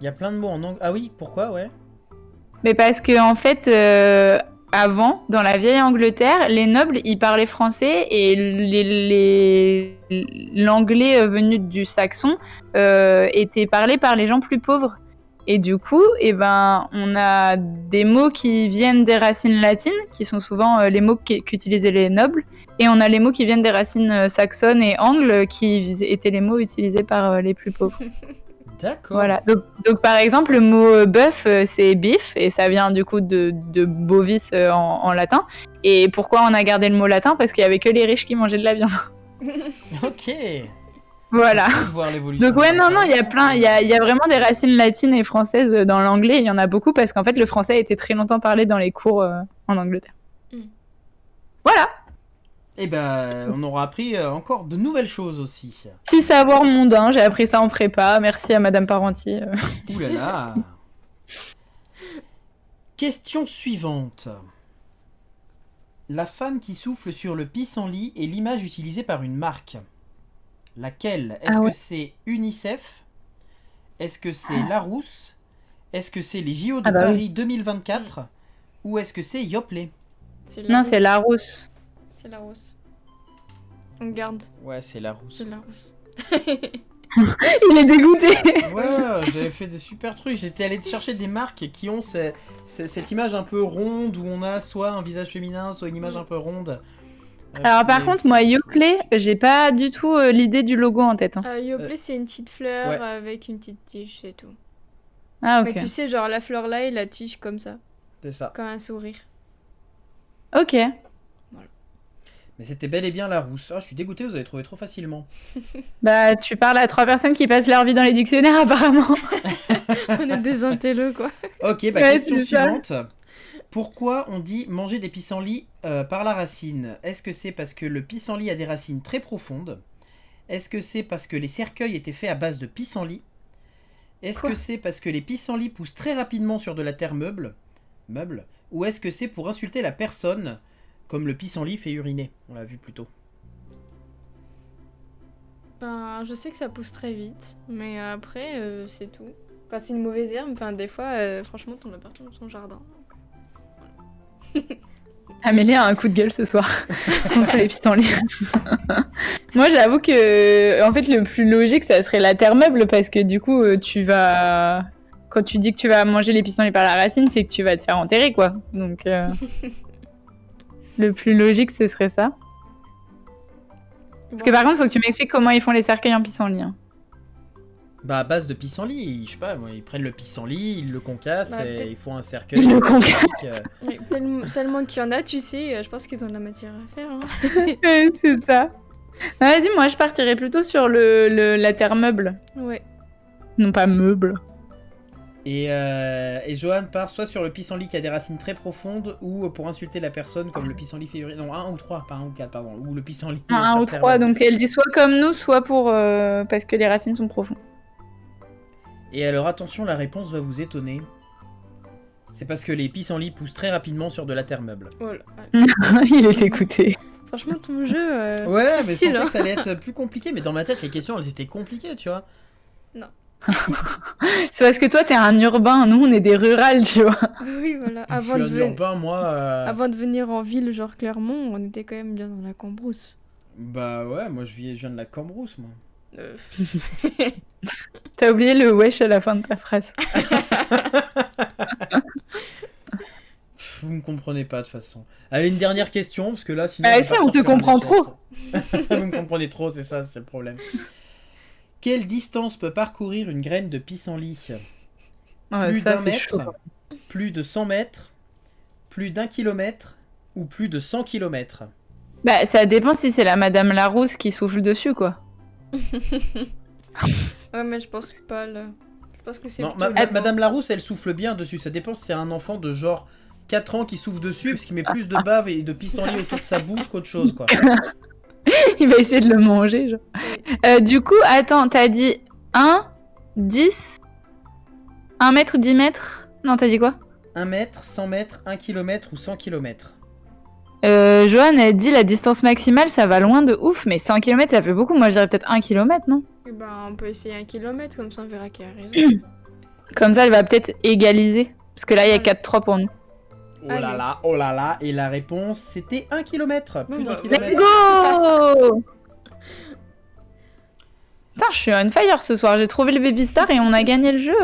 il y a plein de mots en anglais. Ah oui, pourquoi, ouais. Mais parce que en fait, avant, dans la vieille Angleterre, les nobles ils parlaient français et l'anglais venu du saxon était parlé par les gens plus pauvres. Et du coup, eh ben, on a des mots qui viennent des racines latines, qui sont souvent les mots qu'utilisaient les nobles, et on a les mots qui viennent des racines saxonnes et angles, qui étaient les mots utilisés par les plus pauvres. D'accord. Voilà. Donc, par exemple, le mot bœuf, c'est beef, et ça vient du coup de bovis en latin. Et pourquoi on a gardé le mot latin? Parce qu'il y avait que les riches qui mangeaient de la viande. Ok. Voilà. C'est cool de voir l'évolution. Donc ouais, de non, la il y a plein, il y a vraiment des racines latines et françaises dans l'anglais. Il y en a beaucoup parce qu'en fait, le français a été très longtemps parlé dans les cours en Angleterre. Mm. Voilà. Et ben, on aura appris encore de nouvelles choses aussi. Petit savoir mondain, j'ai appris ça en prépa. Merci à Madame Parentier. Ouh là là. Question suivante. La femme qui souffle sur le pissenlit est l'image utilisée par une marque. Laquelle? Est-ce Ah ouais. que c'est UNICEF? Est-ce que c'est Larousse? Est-ce que c'est les JO de Ah bah Paris 2024? Ou est-ce que c'est Yoplait? C'est Non, c'est Larousse. C'est la rousse. On garde, Ouais, c'est Larousse. c'est la rousse. Il est dégoûté. Ouais, j'avais fait des super trucs. J'étais allé chercher des marques qui ont cette image un peu ronde où on a soit un visage féminin, soit une image un peu ronde. Alors par Mais- contre, moi, Yoplait, j'ai pas du tout l'idée du logo en tête. Hein. Yoplait, c'est une petite fleur ouais. avec une petite tige, c'est tout. Ah Mais ok. tu sais, genre la fleur là et la tige comme ça, C'est ça. comme un sourire. Ok. Mais c'était bel et bien Larousse. Ah, je suis dégoûté, vous avez trouvé trop facilement. Bah, tu parles à 3 personnes qui passent leur vie dans les dictionnaires apparemment. On est des intellos, quoi. Ok, bah Ouais, question c'est ça. suivante. Pourquoi on dit manger des pissenlits par la racine? Est-ce que c'est parce que le pissenlit a des racines très profondes? Est-ce que c'est parce que les cercueils étaient faits à base de pissenlit? Est-ce Quoi que c'est parce que les pissenlits poussent très rapidement sur de la terre meuble? Ou est-ce que c'est pour insulter la personne, comme le pissenlit fait uriner? On l'a vu plus tôt. Ben, je sais que ça pousse très vite, mais après, c'est tout. Enfin, c'est une mauvaise herbe, enfin, des fois, franchement, t'en as partout dans son jardin. Amélie a un coup de gueule ce soir contre les pissenlits. Moi, j'avoue que, en fait, le plus logique, ça serait la terre meuble parce que du coup, quand tu dis que tu vas manger les pissenlits par la racine, c'est que tu vas te faire enterrer, quoi. Donc, le plus logique, ce serait ça. Parce que par contre, il faut que tu m'expliques comment ils font les cercueils en pissenlit. Hein. Bah à base de pissenlit, je sais pas, moi, ils prennent le pissenlit, ils le concassent Bah, et peut-être- ils font un cercueil. Ils le concassent. Ouais, tellement qu'il y en a, tu sais, je pense qu'ils ont de la matière à faire. Hein. C'est ça. Vas-y, moi je partirais plutôt sur la terre meuble. Ouais. Non pas meuble. Et Johan part soit sur le pissenlit qui a des racines très profondes ou pour insulter la personne comme le pissenlit février. Non, 1 ou 3, pas 1 ou 4, pardon. Ou le pissenlit. Un ou trois, donc elle dit soit comme nous, soit pour parce que les racines sont profondes. Et alors attention, la réponse va vous étonner. C'est parce que les pissenlits poussent très rapidement sur de la terre meuble. Oh là. Il est écouté. Franchement, ton jeu. Ouais, mais je facile, pensais hein. que ça allait être plus compliqué, mais dans ma tête, les questions, elles étaient compliquées, tu vois. C'est parce que toi t'es un urbain, nous on est des rurales, tu vois. Oui, voilà. Je suis un urbain, moi. Avant de venir en ville, genre Clermont, on était quand même bien dans la Cambrousse. Bah ouais, moi je viens de la Cambrousse, moi. T'as oublié le wesh à la fin de ta phrase. Vous me comprenez pas de toute façon. Allez, une dernière question, parce que là, sinon... Ah va si, partir on te sur un comprend échec. trop. Vous me comprenez trop, c'est ça, c'est le problème. Quelle distance peut parcourir une graine de pissenlit? Ouais, Plus ça d'un c'est mètre, chaud. plus de 100 mètres, plus d'1 kilomètre ou plus de 100 kilomètres? Bah ça dépend si c'est la Madame Larousse qui souffle dessus quoi. Ouais, mais je pense pas là. Je pense que c'est. Non, plutôt Madame Larousse, elle souffle bien dessus. Ça dépend si c'est un enfant de genre 4 ans qui souffle dessus, parce qu'il met plus de bave et de pissenlit autour de sa bouche qu'autre chose, quoi. Il va essayer de le manger genre. Du coup, attends, t'as dit 1, 10, 1 mètre, 10 mètres? Non, t'as dit quoi? 1 mètre, 100 mètres, 1 kilomètre ou 100 kilomètres? Joanne, elle dit la distance maximale, ça va loin de ouf, mais 100 km, ça fait beaucoup. Moi, je dirais peut-être 1 km, non? Eh ben, on peut essayer 1 kilomètre, comme ça on verra qui a raison. Comme ça, elle va peut-être égaliser. Parce que là, il y a 4-3 pour nous. Oh là là, et la réponse, c'était 1 kilomètre. Plus d'un bah, Let's kilomètre. go! Putain, je suis on fire ce soir. J'ai trouvé le Baby Star et on a gagné le jeu.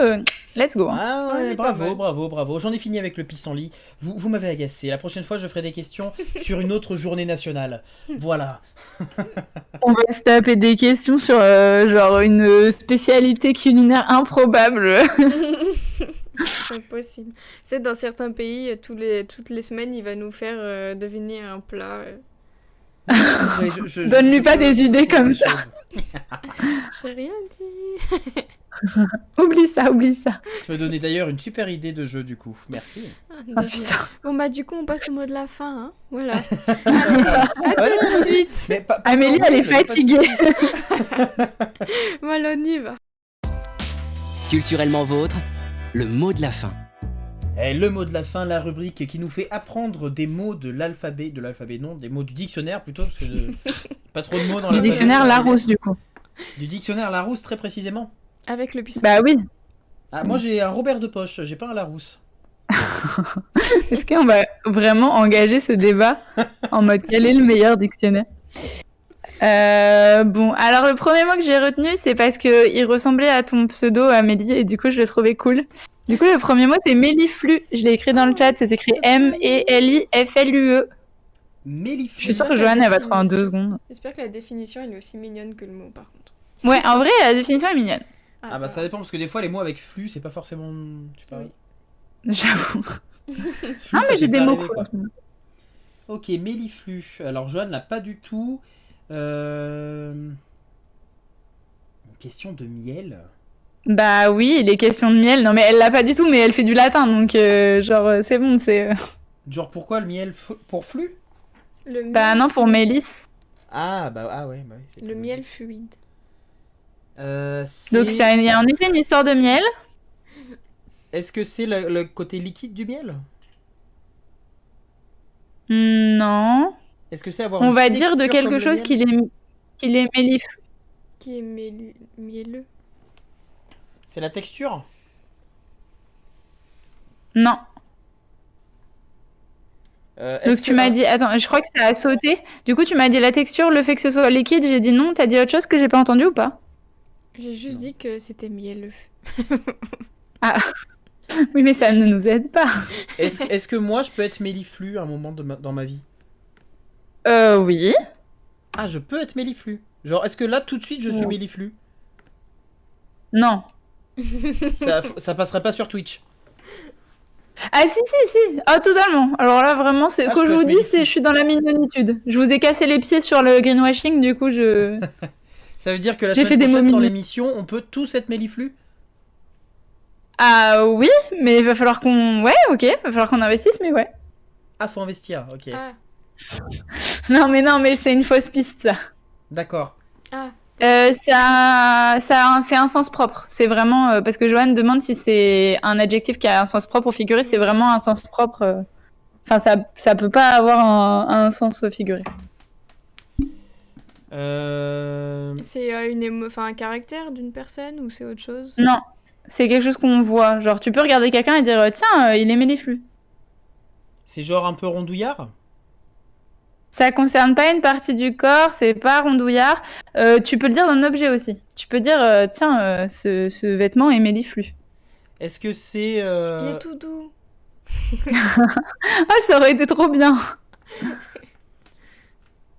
Let's go. Ah On ouais, est pas bravo, mal. bravo, bravo. J'en ai fini avec le pissenlit. Vous m'avez agacé. La prochaine fois, je ferai des questions sur une autre journée nationale. Voilà. On va se taper des questions sur genre une spécialité culinaire improbable. C'est possible. C'est dans certains pays, toutes les semaines, il va nous faire deviner un plat. Ouais, Donne-lui pas des idées comme ça. J'ai rien dit. Oublie ça, oublie ça. Tu m'as donné d'ailleurs une super idée de jeu du coup. Merci. De Oh rien. putain. Bon bah du coup on passe au mot de la fin, hein. Voilà. À tout de suite. Mais pas Amélie, tant, elle est mais pas de fatiguée. soucis. Voilà, on y va. Culturellement vôtre, le mot de la fin. Et le mot de la fin, la rubrique qui nous fait apprendre des mots de l'alphabet non, des mots du dictionnaire plutôt, parce que pas trop de mots dans Du l'alphabet. dictionnaire Larousse, du coup. Du dictionnaire Larousse, très précisément. Avec le puissant. Bah oui. Ah, moi j'ai un Robert de poche, j'ai pas un Larousse. Est-ce qu'on va vraiment engager ce débat en mode quel est le meilleur dictionnaire? Bon, alors le premier mot que j'ai retenu, c'est parce que il ressemblait à ton pseudo, Amélie, et du coup je le trouvais cool. Du coup, le premier mot, c'est méliflu. Je l'ai écrit dans le chat, c'est écrit M-E-L-I-F-L-U-E. Méliflu. Je suis sûre que Joanne, elle va trouver en 2 secondes. J'espère que la définition elle est aussi mignonne que le mot par contre. Ouais, en vrai, la définition est mignonne. Ah bah ça dépend, parce que des fois les mots avec flux, c'est pas forcément... Je sais pas. Oui. J'avoue. Flux, Ah, ça mais j'ai fait des pas mots rêver, cool. quoi. Ok, méliflu. Alors Joanne l'a pas du tout. Une question de miel. Bah oui, il est question de miel. Non, mais elle l'a pas du tout, mais elle fait du latin, donc genre, c'est bon, c'est... Genre pourquoi le miel pour flux? Le miel Bah non, pour Mélisse. Ah bah oui. c'est Le plus miel logique. fluide. Donc il y a en effet une histoire de miel. Est-ce que c'est le côté liquide du miel? Non. Est-ce que c'est avoir On une va dire de texture quelque comme le chose miel qu'il est méliflu. Qui est mielleux. C'est la texture? Non. Est-ce Donc que- tu m'as dit... Attends, je crois que ça a sauté. Du coup, tu m'as dit la texture, le fait que ce soit liquide, j'ai dit non. T'as dit autre chose que j'ai pas entendu ou pas? J'ai juste dit que c'était mielleux. Oui, mais ça ne nous aide pas. Est-ce que moi je peux être méliflu à un moment dans ma vie? Oui. Ah, je peux être méliflu. Genre, est-ce que là tout de suite je suis Ouais. méliflu? Non. Ça passerait pas sur Twitch. Ah si. Ah totalement. Alors là vraiment, c'est Ah, quand je je peux vous être dis, Méliflu. je suis dans la mignonitude. Je vous ai cassé les pieds sur le greenwashing, du coup Ça veut dire que la J'ai semaine fait des prochaine, mots dans mignons. l'émission, on peut tous être Méliflu? Ah oui, mais il va falloir qu'on... Ouais, ok, il va falloir qu'on investisse, mais ouais. Ah, faut investir, ok. Ah, Non mais c'est une fausse piste, ça. D'accord. ah, C'est un sens propre. C'est vraiment... parce que Joanne demande si c'est un adjectif qui a un sens propre au figuré, c'est vraiment un sens propre. Enfin, ça peut pas avoir un sens au figuré. c'est un caractère d'une personne ou c'est autre chose? Non, c'est quelque chose qu'on voit. Genre, tu peux regarder quelqu'un et dire, tiens, il aimait les flux. C'est genre un peu rondouillard? Ça concerne pas une partie du corps, c'est pas rondouillard. Tu peux le dire d'un objet aussi. Tu peux dire, tiens, ce vêtement est méliflu. Est-ce que c'est... Il est tout doux. Ah, ça aurait été trop bien.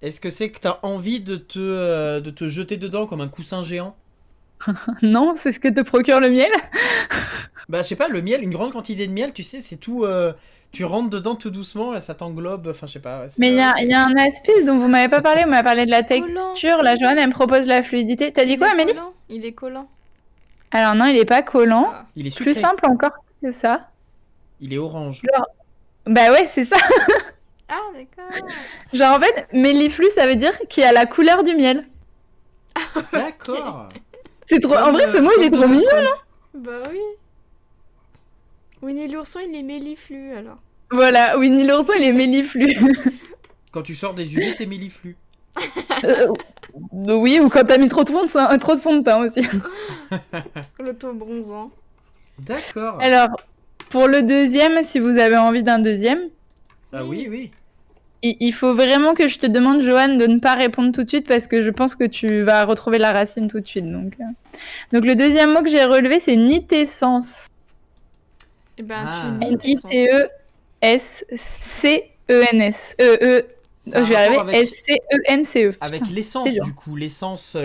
Est-ce que c'est que t'as envie de te jeter dedans comme un coussin géant? Non, c'est ce que te procure le miel. Bah, je sais pas, le miel, une grande quantité de miel, tu sais, c'est tout... tu rentres dedans tout doucement, là, ça t'englobe, enfin, je sais pas. Ouais, Mais il y a un aspect dont vous m'avez pas parlé. Vous m'avez parlé de la Collant. texture. La Joanne, elle me propose la fluidité. T'as dit Il quoi, est Amélie? collant. Il est collant. Alors non, il est pas collant. Ah. Il est sucré. Plus simple encore que ça. Il est orange. Bah ouais, c'est ça. Ah, d'accord. Genre en fait, méliflu, ça veut dire qu'il a la couleur du miel. D'accord. C'est trop. En vrai, ce mot, il est trop mignon. Bah oui. Winnie l'ourson, il est méliflu alors. Voilà, Winnie l'ourson, il est méliflu. Quand tu sors des UV, t'es Méliflu. Oui, ou quand t'as mis trop de fond de teint aussi. L'auto-bronzant. D'accord. Alors, pour le deuxième, si vous avez envie d'un deuxième, Ah oui, oui. il faut vraiment que je te demande, Joanne, de ne pas répondre tout de suite parce que je pense que tu vas retrouver la racine tout de suite. Donc le deuxième mot que j'ai relevé, c'est nitescence. Et ben, Ah. tu nies tes sens. Nitescence. Ça a Je vais un rapport arriver. S-C-E-N-C-E. avec Putain, l'essence, c'est dur. du coup. L'essence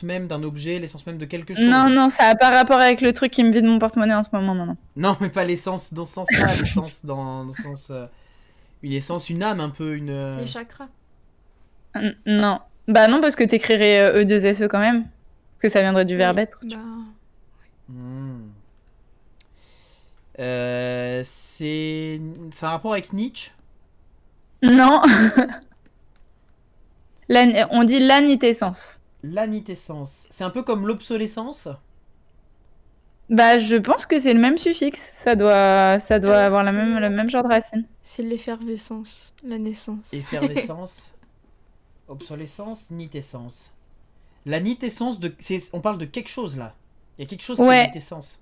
même d'un objet, l'essence même de quelque chose. Non, ça n'a pas rapport avec le truc qui me vide mon porte-monnaie en ce moment, non. Non, mais pas l'essence dans ce sens-là. L'essence dans le sens... une essence, une âme, un peu, une... Les chakras. Non. Bah non, parce que t'écrirais E2SE quand même. Parce que ça viendrait du verbe être. Bah, Hmm. C'est un rapport avec Nietzsche? Non. On dit l'anitescence. L'anitescence. C'est un peu comme l'obsolescence? Bah, je pense que c'est le même suffixe. Ça doit avoir le même genre de racine. c'est l'effervescence, la naissance. Effervescence, obsolescence, nitescence. La nitescence, on parle de quelque chose là. Il y a quelque chose qui Ouais. est nitescence.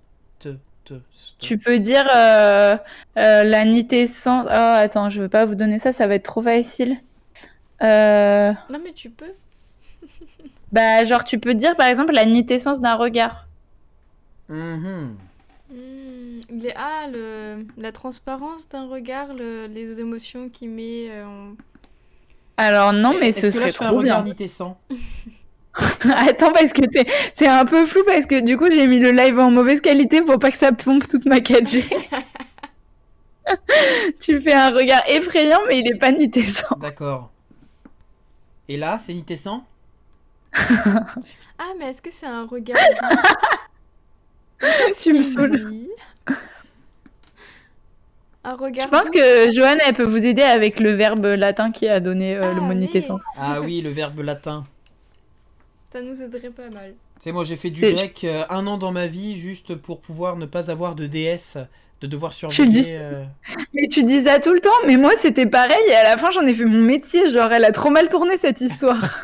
Tu peux dire la nitescence. Oh, attends, je veux pas vous donner ça, ça va être trop facile. Non, mais tu peux. Bah, genre, tu peux dire par exemple la nitescence d'un regard. Mhm. La transparence d'un regard, les émotions qu'il met en... Alors, non, mais Est-ce ce que là, serait je fais un trop regard bien. nitescent? Attends, parce que t'es un peu flou, parce que du coup, j'ai mis le live en mauvaise qualité pour pas que ça pompe toute ma 4G. Tu fais un regard effrayant, mais il est pas nitescent. D'accord. Et là, c'est nitescent? Ah, mais est-ce que c'est un regard Tu me saoules. Oui. Un regard Je pense doux. que Joanne, elle peut vous aider avec le verbe latin qui a donné le Ah, mot oui. nitescence. Ah oui, le verbe latin. Ça nous aiderait pas mal. Tu sais, moi j'ai fait du C'est- grec 1 an dans ma vie juste pour pouvoir ne pas avoir de déesse, de devoir Tu le surveiller. dis- Mais tu dis ça tout le temps, mais moi c'était pareil et à la fin j'en ai fait mon métier, genre elle a trop mal tourné cette histoire.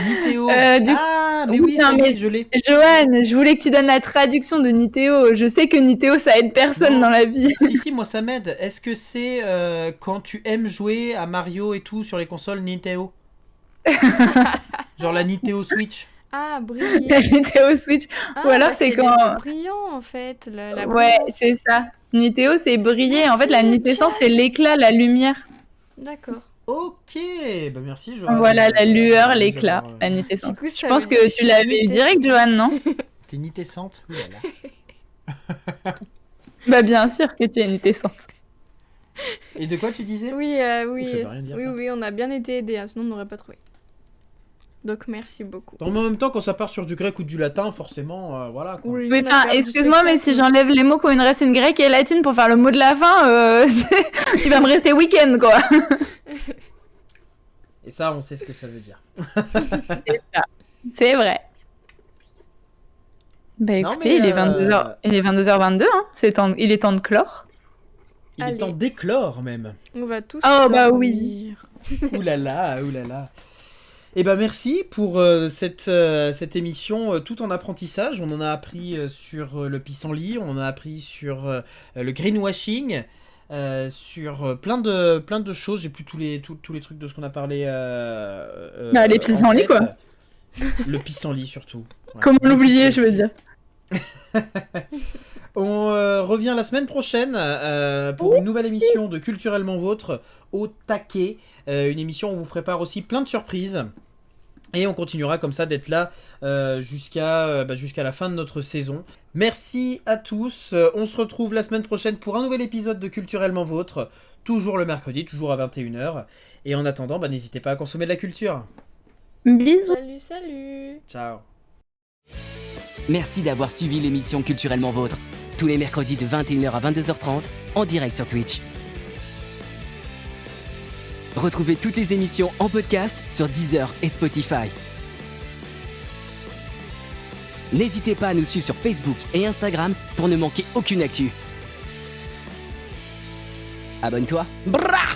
Nitéo. Du- Ah, mais Oui, oui, non, ça y mais- est, je l'ai. Joanne, je voulais que tu donnes la traduction de Nitéo. Je sais que Nitéo ça aide personne Non. dans la vie. Si, moi ça m'aide. Est-ce que c'est quand tu aimes jouer à Mario et tout sur les consoles Nintendo? Genre la Nintendo Switch? Ah, La briller. Nitéo Switch. Ah, Ou alors, bah, c'est les quand- yeux brillants, en fait. La Ouais, brillance. c'est ça. Nitéo c'est briller. Ah, En fait, c'est la le nitescence chat. c'est l'éclat, la lumière. D'accord. Ok, bah merci Johan. Voilà la lueur, Nous l'éclat, avons, la nitescence. Du coup, Je ça pense veut dire que tu l'avais eu direct, Johan, non? T'es nitescente. Ouh là là. Bah bien sûr que tu es nitescence. Et de quoi tu disais? Oui, Ouh, ça veut rien dire, ça. oui, on a bien été aidés, hein, sinon on n'aurait pas trouvé. Donc merci beaucoup. En même temps, quand ça part sur du grec ou du latin, forcément, voilà. Quoi. Oui, Oui, on a enfin, perdu excuse-moi, mais si spectacle. j'enlève les mots qui ont une racine grecque et latine pour faire le mot de la fin, il va me rester week-end, quoi. Et ça, on sait ce que ça veut dire. C'est vrai. Bah Non, écoutez, mais, il est 22h22, hein. Il est temps de clore. Il Allez. est temps d'éclore, même. On va tous Oh, bah dormir. Ouh là là, ouh là là. Eh ben merci pour cette émission tout en apprentissage. On en a appris sur le pissenlit, on en a appris sur le greenwashing, sur plein de choses. J'ai plus tous les trucs de ce qu'on a parlé. Les pissenlits, quoi. Le pissenlit surtout. Ouais. Comment l'oublier, je veux dire. On revient la semaine prochaine pour une nouvelle émission de Culturellement Vôtre au taquet. Une émission où on vous prépare aussi plein de surprises. Et on continuera comme ça d'être là jusqu'à la fin de notre saison. Merci à tous. On se retrouve la semaine prochaine pour un nouvel épisode de Culturellement Vôtre. Toujours le mercredi, toujours à 21h. Et en attendant, n'hésitez pas à consommer de la culture. Bisous. Salut. Ciao. Merci d'avoir suivi l'émission Culturellement Vôtre. Tous les mercredis de 21h à 22h30 en direct sur Twitch. Retrouvez toutes les émissions en podcast sur Deezer et Spotify. N'hésitez pas à nous suivre sur Facebook et Instagram pour ne manquer aucune actu. Abonne-toi. Brrrah !